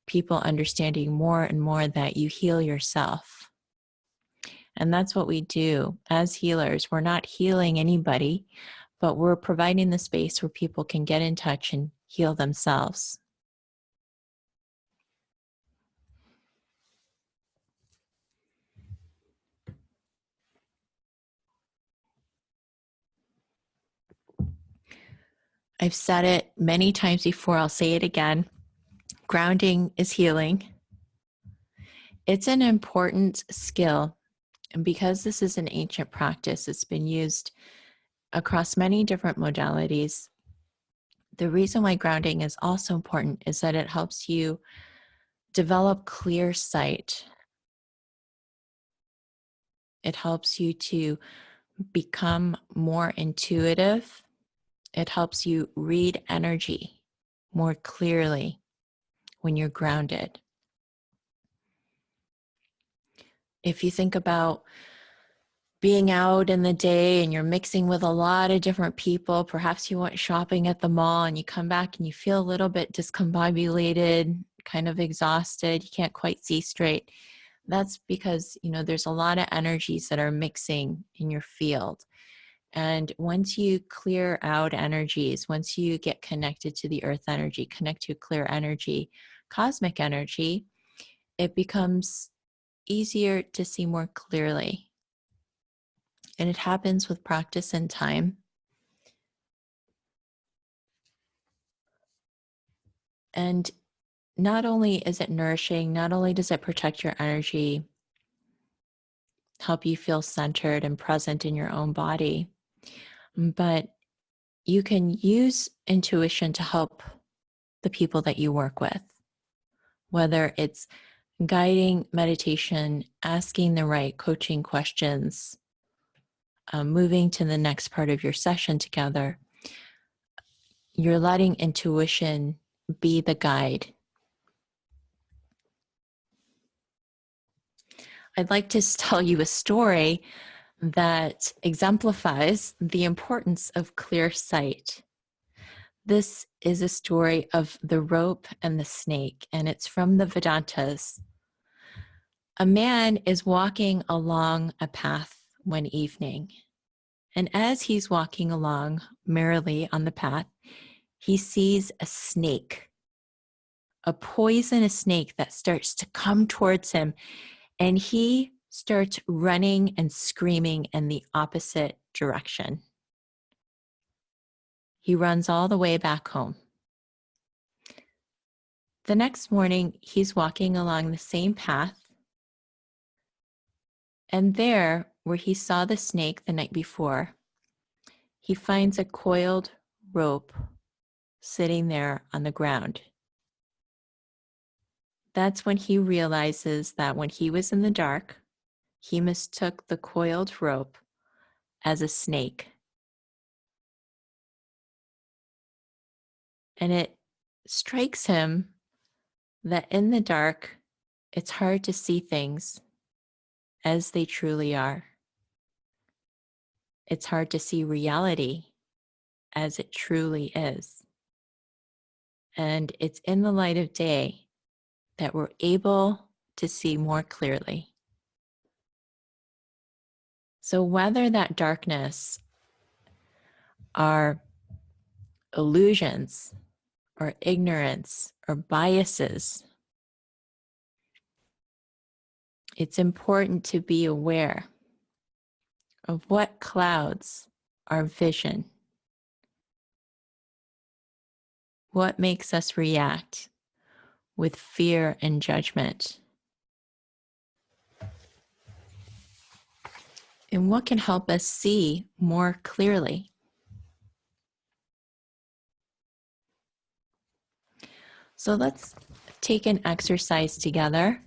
A: people understanding more and more that you heal yourself. And that's what we do as healers. We're not healing anybody, but we're providing the space where people can get in touch and heal themselves. I've said it many times before, I'll say it again. Grounding is healing. It's an important skill. And because this is an ancient practice, it's been used across many different modalities. The reason why grounding is also important is that it helps you develop clear sight. It helps you to become more intuitive. It helps you read energy more clearly when you're grounded. If you think about being out in the day and you're mixing with a lot of different people, perhaps you went shopping at the mall and you come back and you feel a little bit discombobulated, kind of exhausted, you can't quite see straight. That's because, there's a lot of energies that are mixing in your field. And once you clear out energies, once you get connected to the earth energy, connect to clear energy, cosmic energy, it becomes easier to see more clearly. And it happens with practice and time. And not only is it nourishing, not only does it protect your energy, help you feel centered and present in your own body, but you can use intuition to help the people that you work with, whether it's guiding meditation, asking the right coaching questions, moving to the next part of your session together. You're letting intuition be the guide. I'd like to tell you a story that exemplifies the importance of clear sight. This is a story of the rope and the snake, and it's from the Vedantas. A man is walking along a path one evening, and as he's walking along merrily on the path, he sees a snake, a poisonous snake that starts to come towards him, and he starts running and screaming in the opposite direction. He runs all the way back home. The next morning, he's walking along the same path, and there, where he saw the snake the night before, he finds a coiled rope sitting there on the ground. That's when he realizes that when he was in the dark, he mistook the coiled rope as a snake. And it strikes him that in the dark, it's hard to see things as they truly are. It's hard to see reality as it truly is. And it's in the light of day that we're able to see more clearly. So whether that darkness are illusions or ignorance or biases, it's important to be aware of what clouds our vision, what makes us react with fear and judgment, and what can help us see more clearly. So let's take an exercise together.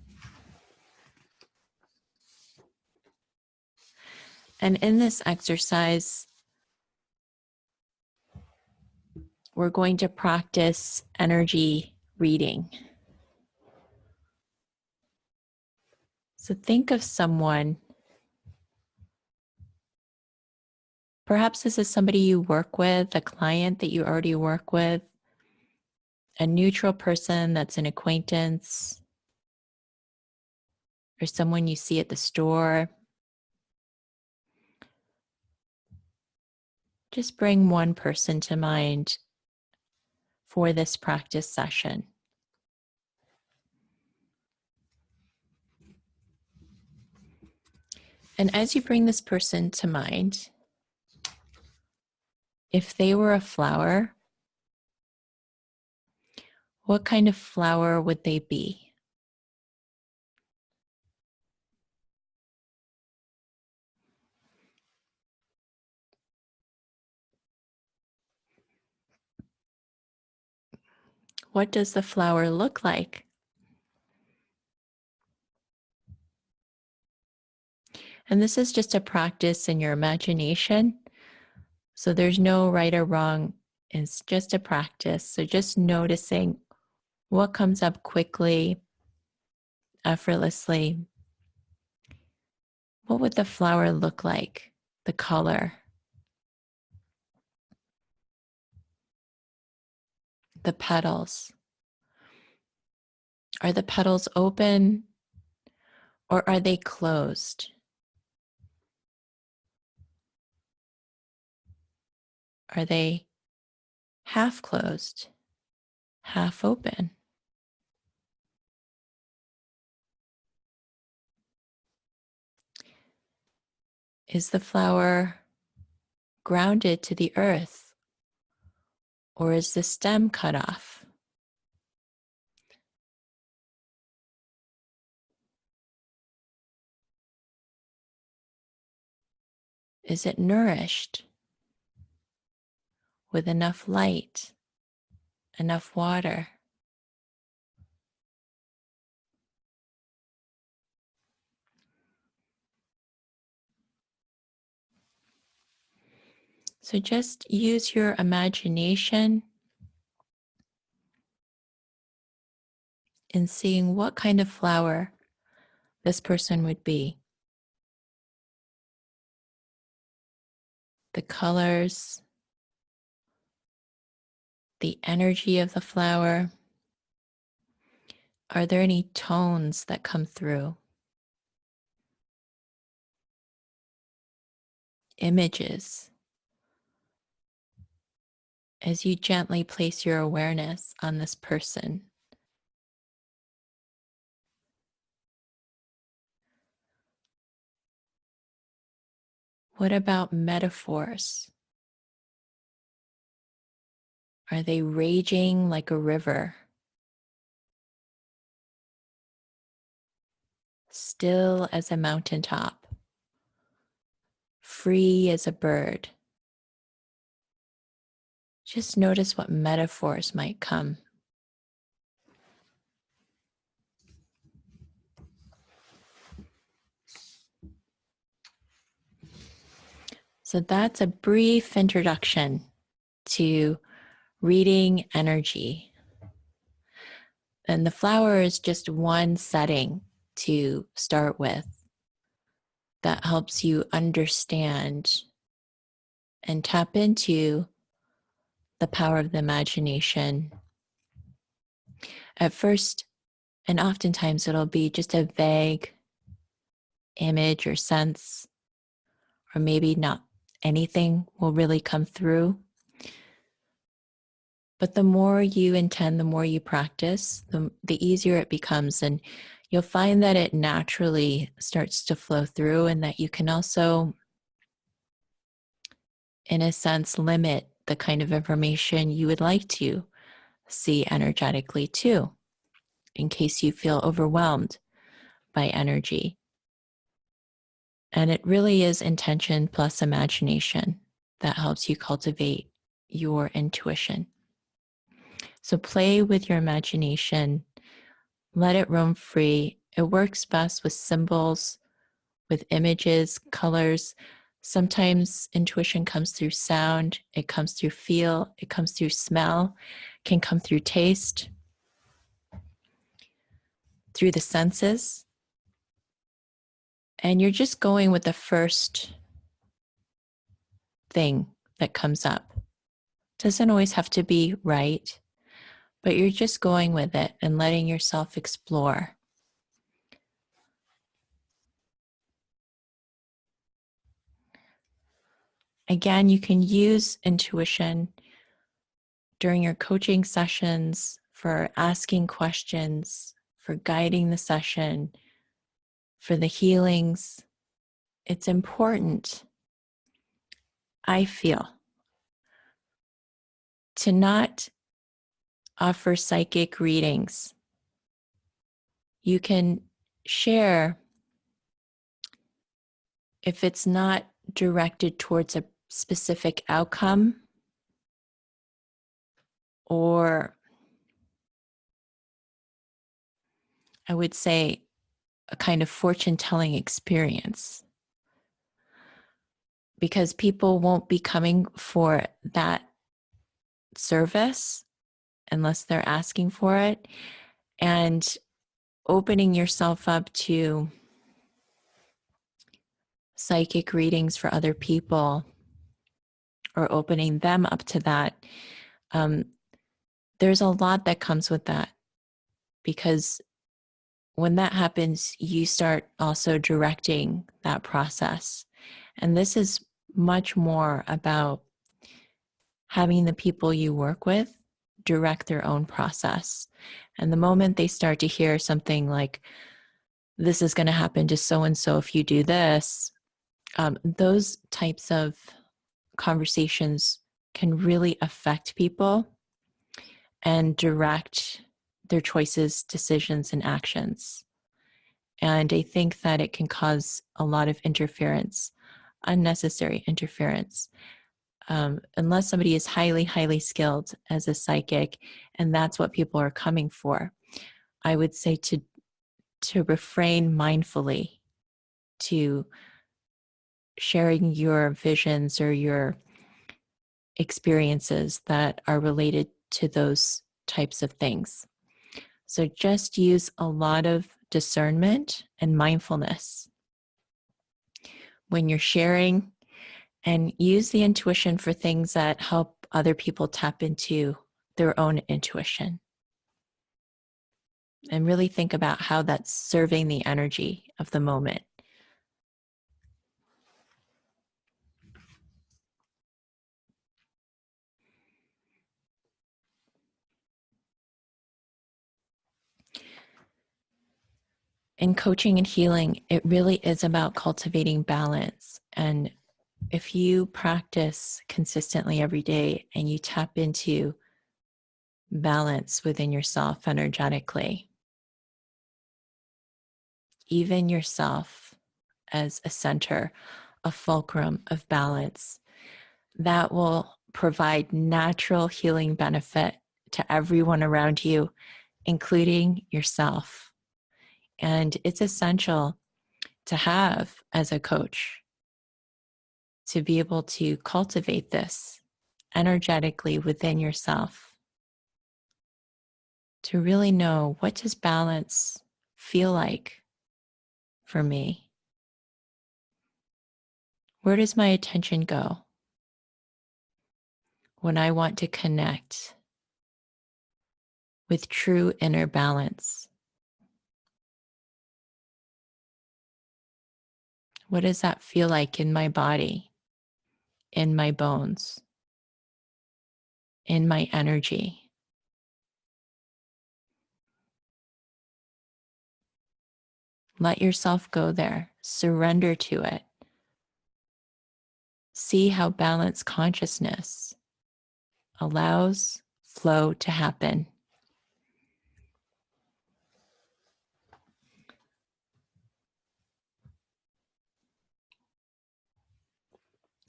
A: And in this exercise, we're going to practice energy reading. So think of someone. Perhaps this is somebody you work with, a client that you already work with, a neutral person that's an acquaintance, or someone you see at the store. Just bring one person to mind for this practice session. And as you bring this person to mind, if they were a flower, what kind of flower would they be? What does the flower look like? And this is just a practice in your imagination. So there's no right or wrong. It's just a practice. So just noticing what comes up quickly, effortlessly, What would the flower look like? The color, the petals. Are the petals open or are they closed? Are they half closed, half open? Is the flower grounded to the earth, or is the stem cut off? Is it nourished with enough light, enough water? So just use your imagination in seeing what kind of flower this person would be. The colors, the energy of the flower. Are there any tones that come through? Images. As you gently place your awareness on this person, what about metaphors? Are they raging like a river? Still as a mountaintop? Free as a bird? Just notice what metaphors might come. So that's a brief introduction to reading energy. And the flower is just one setting to start with that helps you understand and tap into the power of the imagination. At first, and oftentimes it'll be just a vague image or sense, or maybe not anything will really come through. But the more you intend, the more you practice, the easier it becomes. And you'll find that it naturally starts to flow through, and that you can also, in a sense, limit the kind of information you would like to see energetically too, in case you feel overwhelmed by energy. And it really is intention plus imagination that helps you cultivate your intuition. So play with your imagination, let it roam free. It works best with symbols, with images, colors. Sometimes intuition comes through sound, it comes through feel, it comes through smell, can come through taste, through the senses. And you're just going with the first thing that comes up. Doesn't always have to be right, but you're just going with it and letting yourself explore. Again, you can use intuition during your coaching sessions for asking questions, for guiding the session, for the healings. It's important, I feel, to not offer psychic readings. You can share if it's not directed towards a specific outcome, or I would say a kind of fortune-telling experience, because people won't be coming for that service unless they're asking for it. And opening yourself up to psychic readings for other people or opening them up to that, there's a lot that comes with that, because when that happens, you start also directing that process. And this is much more about having the people you work with direct their own process. And the moment they start to hear something like, this is going to happen to so-and-so if you do this, those types of conversations can really affect people and direct their choices, decisions, and actions. And I think that it can cause a lot of interference, unnecessary interference, unless somebody is highly, highly skilled as a psychic, and that's what people are coming for. I would say to refrain mindfully to sharing your visions or your experiences that are related to those types of things. So just use a lot of discernment and mindfulness when you're sharing, and use the intuition for things that help other people tap into their own intuition. And really think about how that's serving the energy of the moment. In coaching and healing, it really is about cultivating balance. And if you practice consistently every day and you tap into balance within yourself energetically, even yourself as a center, a fulcrum of balance, that will provide natural healing benefit to everyone around you, including yourself. And it's essential to have as a coach to be able to cultivate this energetically within yourself, to really know, what does balance feel like for me? Where does my attention go when I want to connect with true inner balance? What does that feel like in my body, in my bones, in my energy? Let yourself go there. Surrender to it. See how balanced consciousness allows flow to happen.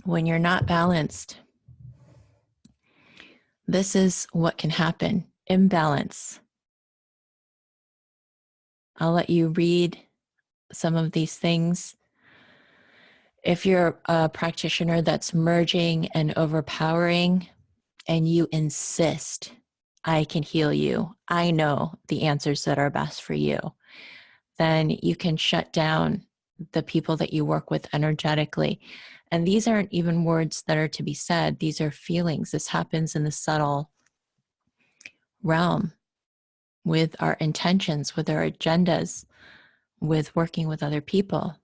A: When you're not balanced, this is what can happen: imbalance. I'll let you read some of these things. If you're a practitioner that's merging and overpowering, and you insist, I can heal you, I know the answers that are best for you, then you can shut down the people that you work with energetically. And these aren't even words that are to be said. These are feelings. This happens in the subtle realm with our intentions, with our agendas, with working with other people.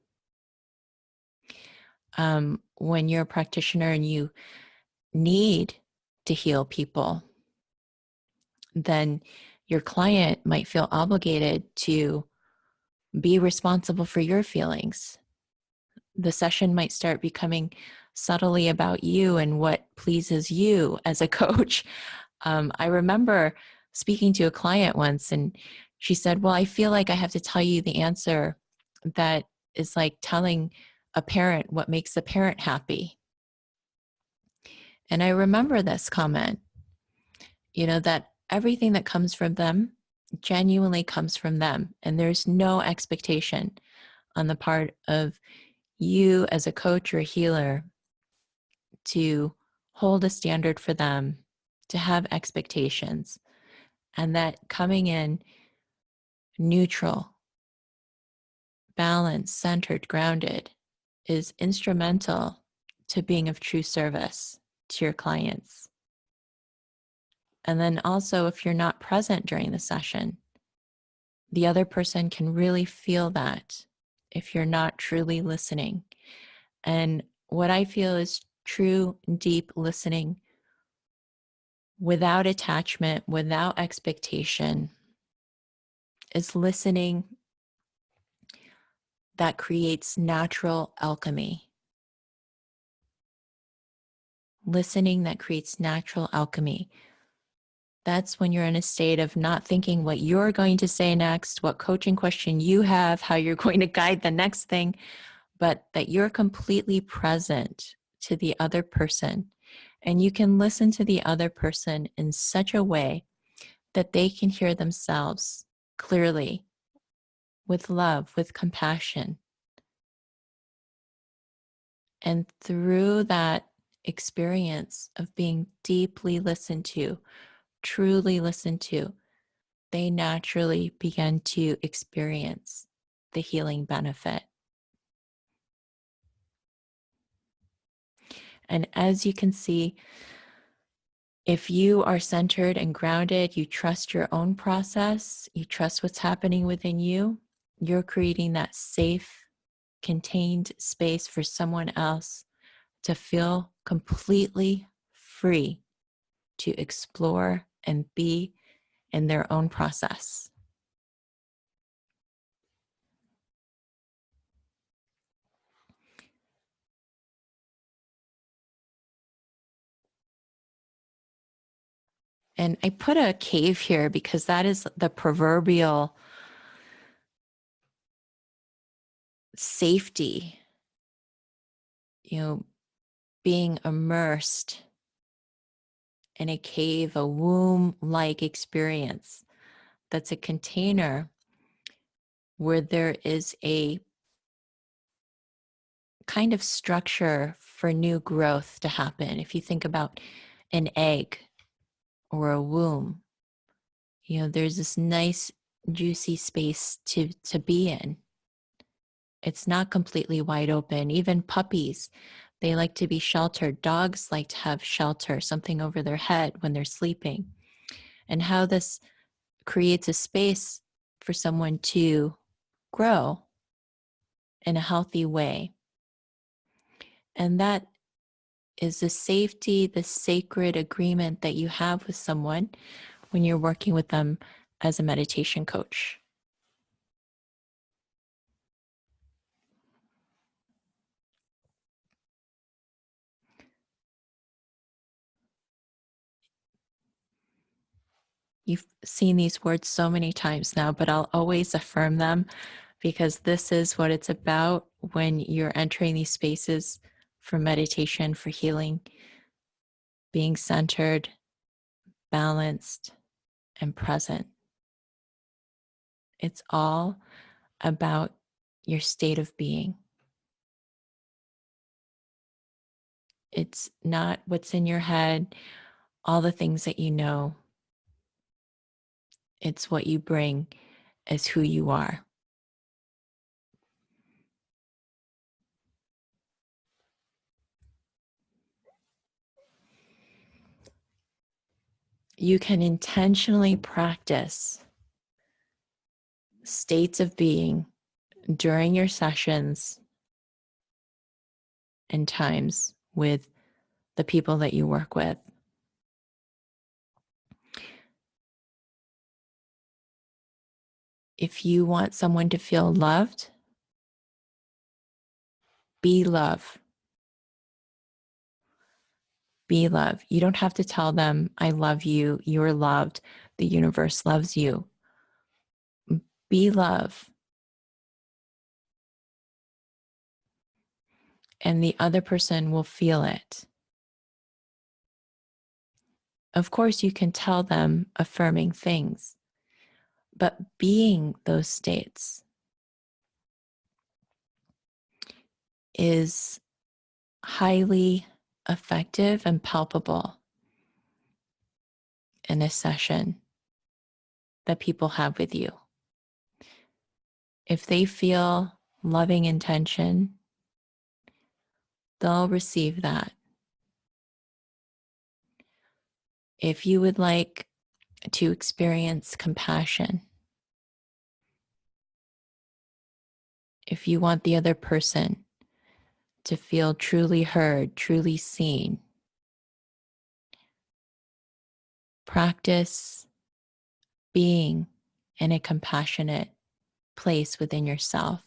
A: When you're a practitioner and you need to heal people, then your client might feel obligated to be responsible for your feelings. The session might start becoming subtly about you and what pleases you as a coach. I remember speaking to a client once, and she said, well, I feel like I have to tell you the answer that is like telling a parent what makes a parent happy. And I remember this comment, that everything that comes from them genuinely comes from them. And there's no expectation on the part of you as a coach or a healer to hold a standard for them, to have expectations, and that coming in neutral, balanced, centered, grounded is instrumental to being of true service to your clients. And then also, if you're not present during the session, the other person can really feel that if you're not truly listening. And what I feel is true, deep listening without attachment, without expectation, is listening that creates natural alchemy. Listening that creates natural alchemy. That's when you're in a state of not thinking what you're going to say next, what coaching question you have, how you're going to guide the next thing, but that you're completely present to the other person. And you can listen to the other person in such a way that they can hear themselves clearly, with love, with compassion. And through that experience of being deeply listened to, truly listened to, they naturally begin to experience the healing benefit. And as you can see, if you are centered and grounded, you trust your own process, you trust what's happening within you, you're creating that safe, contained space for someone else to feel completely free to explore and be in their own process. And I put a cave here because that is the proverbial safety, being immersed in a cave, a womb-like experience. That's a container where there is a kind of structure for new growth to happen. If you think about an egg or a womb, there's this nice juicy space to be in. It's not completely wide open. Even puppies, they like to be sheltered. Dogs like to have shelter, something over their head when they're sleeping. And how this creates a space for someone to grow in a healthy way. And that is the safety, the sacred agreement that you have with someone when you're working with them as a meditation coach. You've seen these words so many times now, but I'll always affirm them because this is what it's about when you're entering these spaces for meditation, for healing, being centered, balanced, and present. It's all about your state of being. It's not what's in your head, all the things that you know. It's what you bring as who you are. You can intentionally practice states of being during your sessions and times with the people that you work with. If you want someone to feel loved, be love. Be love. You don't have to tell them, I love you, you're loved, the universe loves you. Be love. And the other person will feel it. Of course, you can tell them affirming things, but being those states is highly effective and palpable in a session that people have with you. If they feel loving intention, they'll receive that. If you would like to experience compassion, if you want the other person to feel truly heard, truly seen, practice being in a compassionate place within yourself.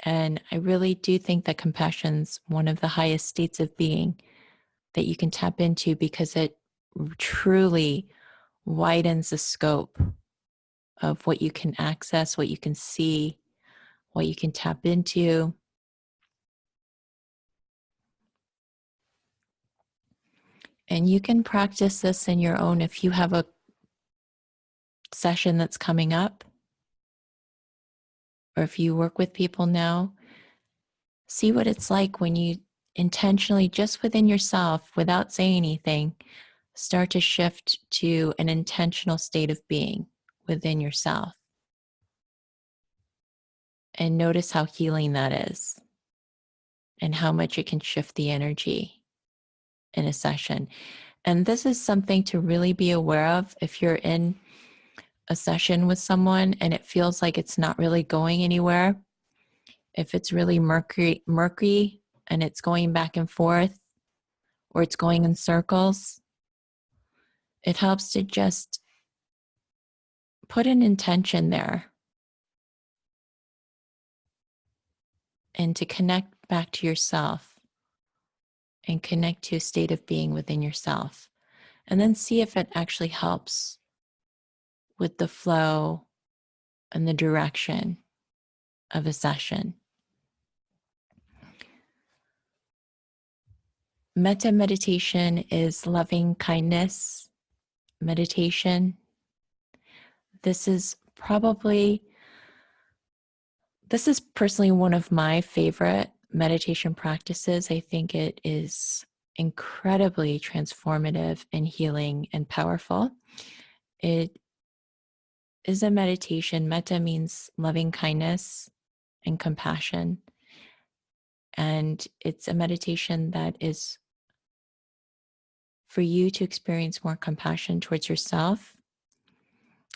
A: And I really do think that compassion's one of the highest states of being that you can tap into, because it truly widens the scope of what you can access, what you can see, what you can tap into. And you can practice this in your own. If you have a session that's coming up, or if you work with people now, see what it's like when you intentionally, just within yourself, without saying anything, start to shift to an intentional state of being within yourself. And notice how healing that is and how much it can shift the energy in a session. And this is something to really be aware of if you're in a session with someone and it feels like it's not really going anywhere. If it's really murky and it's going back and forth, or it's going in circles, it helps to just put an intention there and to connect back to yourself and connect to a state of being within yourself. And then see if it actually helps with the flow and the direction of a session. Metta meditation is loving kindness meditation. This is personally one of my favorite meditation practices. I think it is incredibly transformative and healing and powerful. It is a meditation. Metta means loving kindness and compassion. And it's a meditation that is for you to experience more compassion towards yourself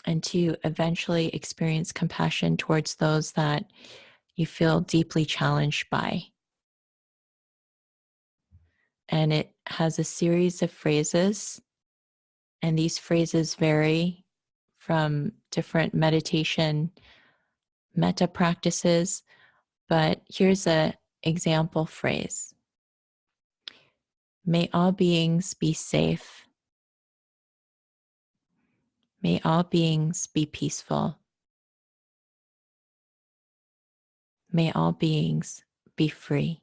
A: and to eventually experience compassion towards those that you feel deeply challenged by. And it has a series of phrases, and these phrases vary from different meditation metta practices, but here's an example phrase. May all beings be safe. May all beings be peaceful. May all beings be free.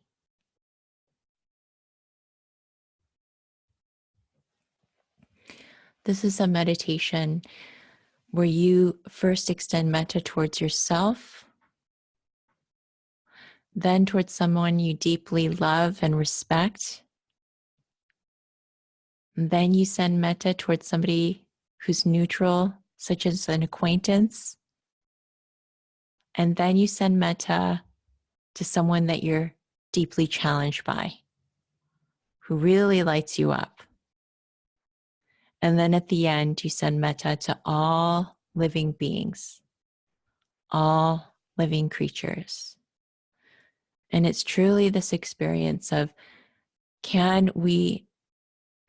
A: This is a meditation where you first extend metta towards yourself, then towards someone you deeply love and respect. And then you send metta towards somebody who's neutral, such as an acquaintance. And then you send metta to someone that you're deeply challenged by, who really lights you up. And then at the end, you send metta to all living beings, all living creatures. And it's truly this experience of, can we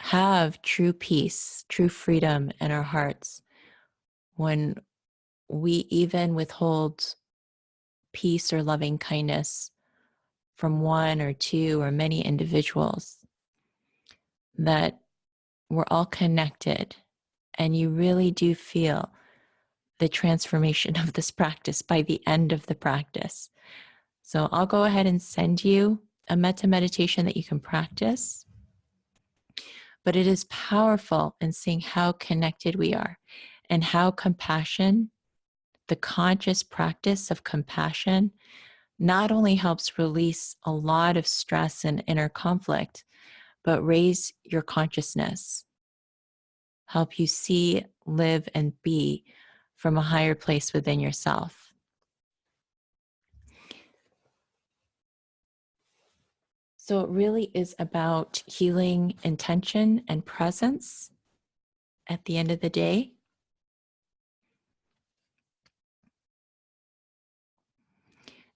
A: have true peace, true freedom in our hearts when we even withhold peace or loving kindness from one or two or many individuals, that we're all connected, and you really do feel the transformation of this practice by the end of the practice. So I'll go ahead and send you a metta meditation that you can practice. But it is powerful in seeing how connected we are and how compassion, the conscious practice of compassion, not only helps release a lot of stress and inner conflict, but raise your consciousness, help you see, live, and be from a higher place within yourself. So it really is about healing intention and presence at the end of the day.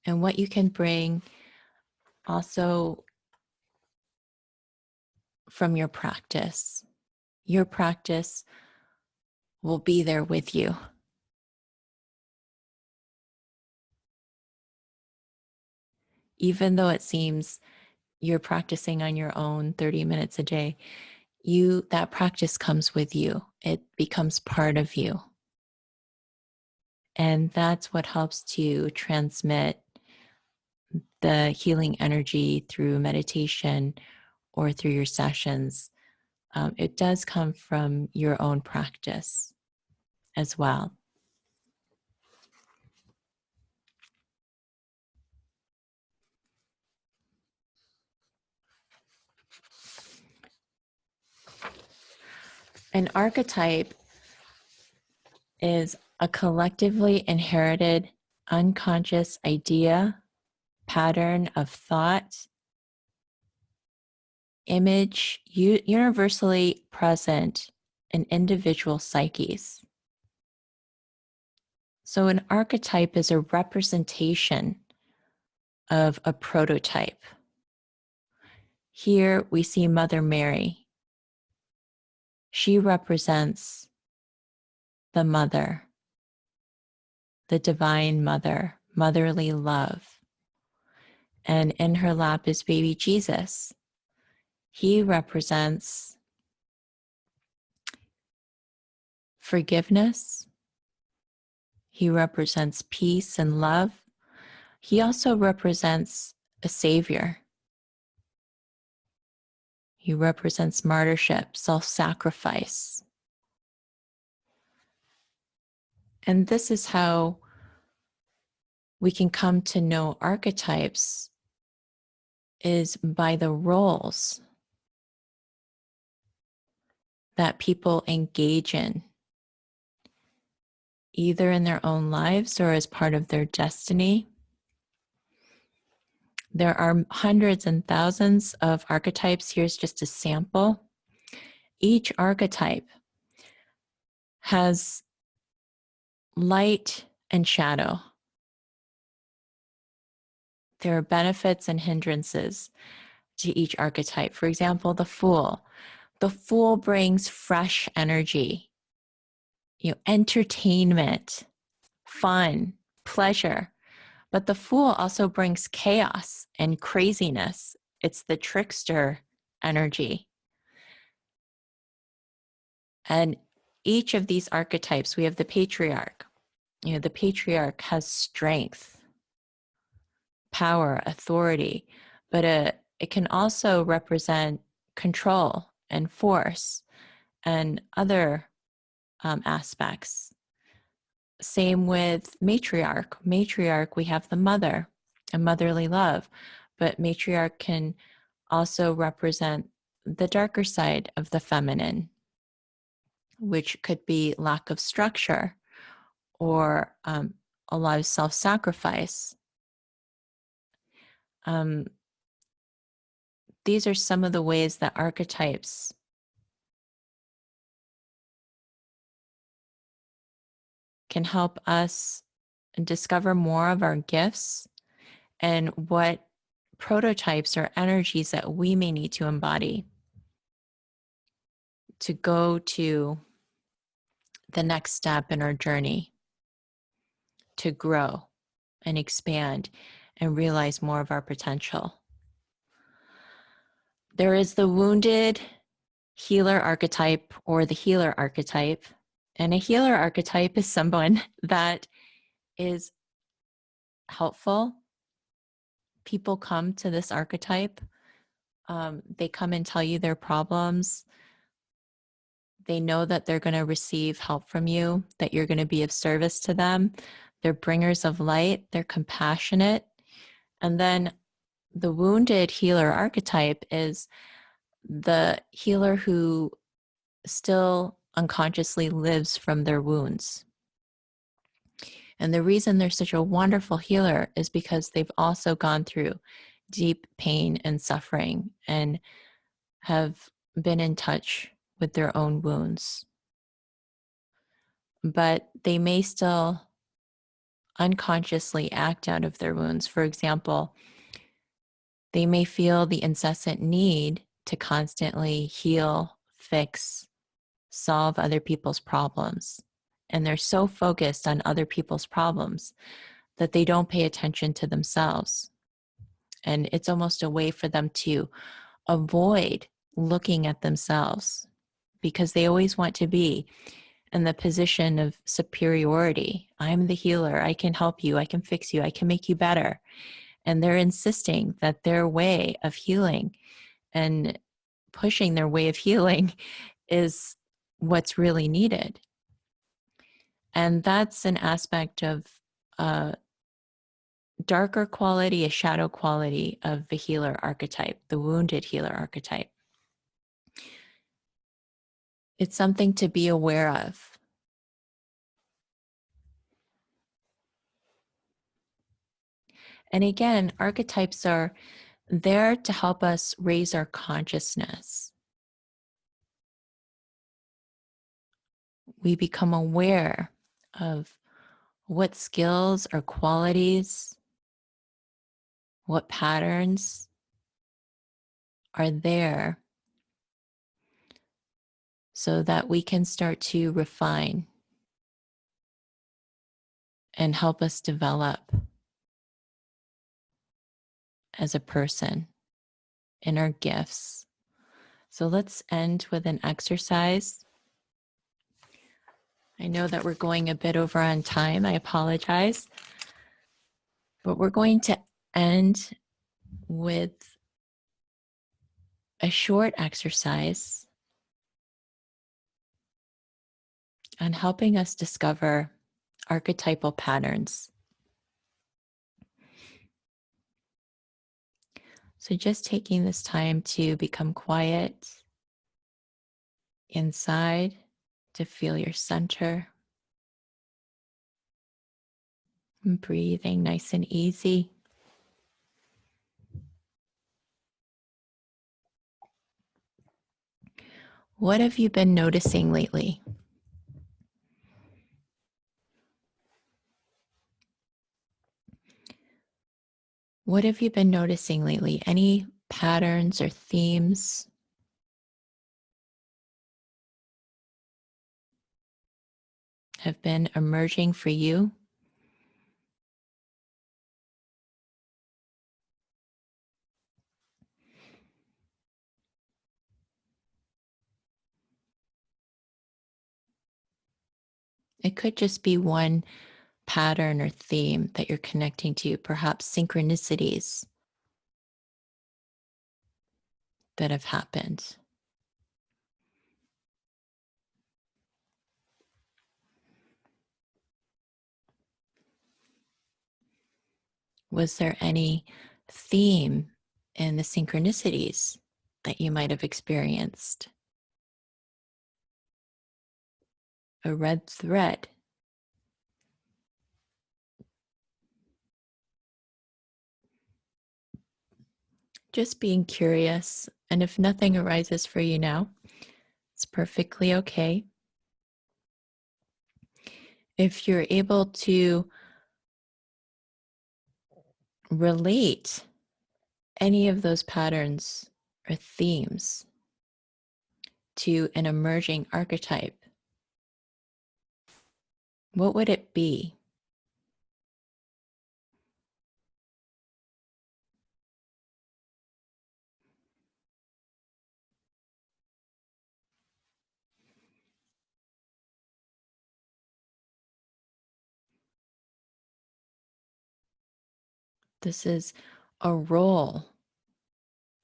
A: And what you can bring also from your practice. Your practice will be there with you. Even though it seems you're practicing on your own 30 minutes a day, that practice comes with you. It becomes part of you. And that's what helps to transmit the healing energy through meditation or through your sessions. It does come from your own practice as well. An archetype is a collectively inherited unconscious idea, pattern of thought, image universally present in individual psyches. So an archetype is a representation of a prototype. Here we see Mother Mary. She represents the mother, the divine mother, motherly love. And in her lap is baby Jesus. He represents forgiveness. He represents peace and love. He also represents a savior. He represents martyrship, self-sacrifice. And this is how we can come to know archetypes, is by the roles that people engage in, either in their own lives or as part of their destiny. There are hundreds and thousands of archetypes. Here's just a sample. Each archetype has light and shadow. There are benefits and hindrances to each archetype. For example, the Fool. The Fool brings fresh energy, entertainment, fun, pleasure. But the Fool also brings chaos and craziness. It's the trickster energy. And each of these archetypes, we have the Patriarch. The Patriarch has strength, power, authority, but it can also represent control and force and other aspects. Same with Matriarch. Matriarch, we have the mother and motherly love, but Matriarch can also represent the darker side of the feminine, which could be lack of structure or a lot of self-sacrifice. These are some of the ways that archetypes can help us discover more of our gifts and what prototypes or energies that we may need to embody to go to the next step in our journey to grow and expand and realize more of our potential. There is the wounded healer archetype or the healer archetype. And a healer archetype is someone that is helpful. People come to this archetype. They come and tell you their problems. They know that they're going to receive help from you, that you're going to be of service to them. They're bringers of light. They're compassionate. And then the wounded healer archetype is the healer who still unconsciously lives from their wounds. And the reason they're such a wonderful healer is because they've also gone through deep pain and suffering and have been in touch with their own wounds. But they may still unconsciously act out of their wounds. For example, they may feel the incessant need to constantly heal, fix, solve other people's problems. And they're so focused on other people's problems that they don't pay attention to themselves. And it's almost a way for them to avoid looking at themselves because they always want to be in the position of superiority. I'm the healer. I can help you. I can fix you. I can make you better. And they're insisting that their way of healing and pushing their way of healing is what's really needed. And that's an aspect of a darker quality, a shadow quality of the healer archetype, the wounded healer archetype. It's something to be aware of. And again, archetypes are there to help us raise our consciousness. We become aware of what skills or qualities, what patterns are there so that we can start to refine and help us develop as a person in our gifts. So let's end with an exercise. I know that we're going a bit over on time. I apologize. But we're going to end with a short exercise on helping us discover archetypal patterns. So just taking this time to become quiet inside, to feel your center, and breathing nice and easy. What have you been noticing lately? What have you been noticing lately? Any patterns or themes? Have been emerging for you? It could just be one pattern or theme that you're connecting to, perhaps synchronicities that have happened. Was there any theme in the synchronicities that you might have experienced? A red thread? Just being curious, and if nothing arises for you now, it's perfectly okay. If you're able to relate any of those patterns or themes to an emerging archetype, what would it be? This is a role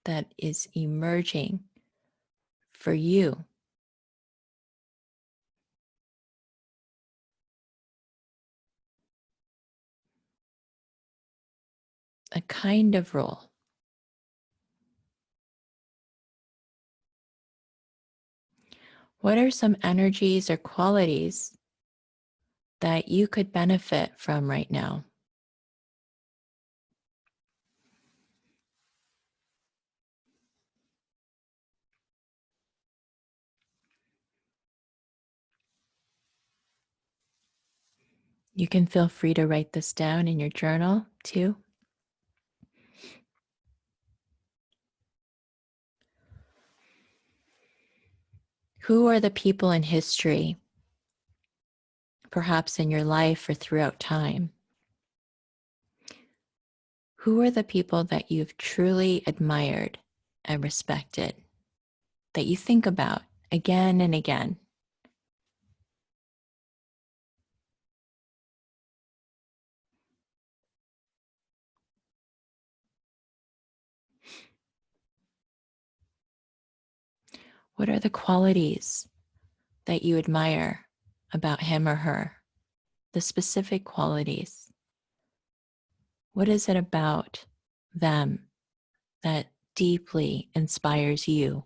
A: that is emerging for you. A kind of role. What are some energies or qualities that you could benefit from right now? You can feel free to write this down in your journal too. Who are the people in history, perhaps in your life or throughout time? Who are the people that you've truly admired and respected, that you think about again and again? What are the qualities that you admire about him or her? The specific qualities. What is it about them that deeply inspires you?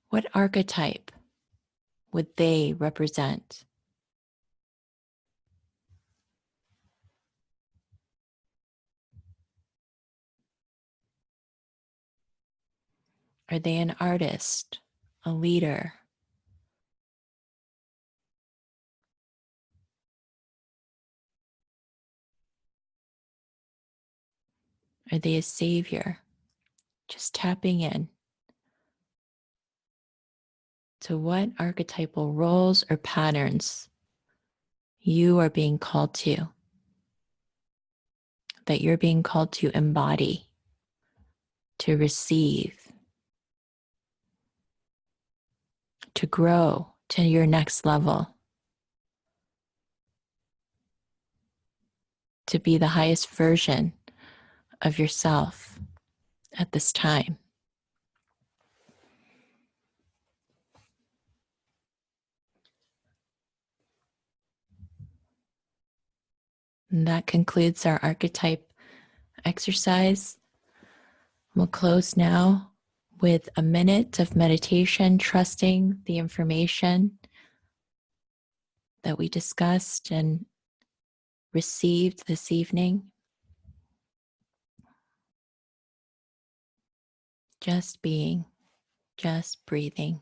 A: What archetype would they represent? Are they an artist, a leader? Are they a savior? Just tapping in to what archetypal roles or patterns you are being called to, that you're being called to embody, to receive, to grow to your next level, to be the highest version of yourself at this time. And that concludes our archetype exercise. We'll close now with a minute of meditation, trusting the information that we discussed and received this evening. Just being, just breathing.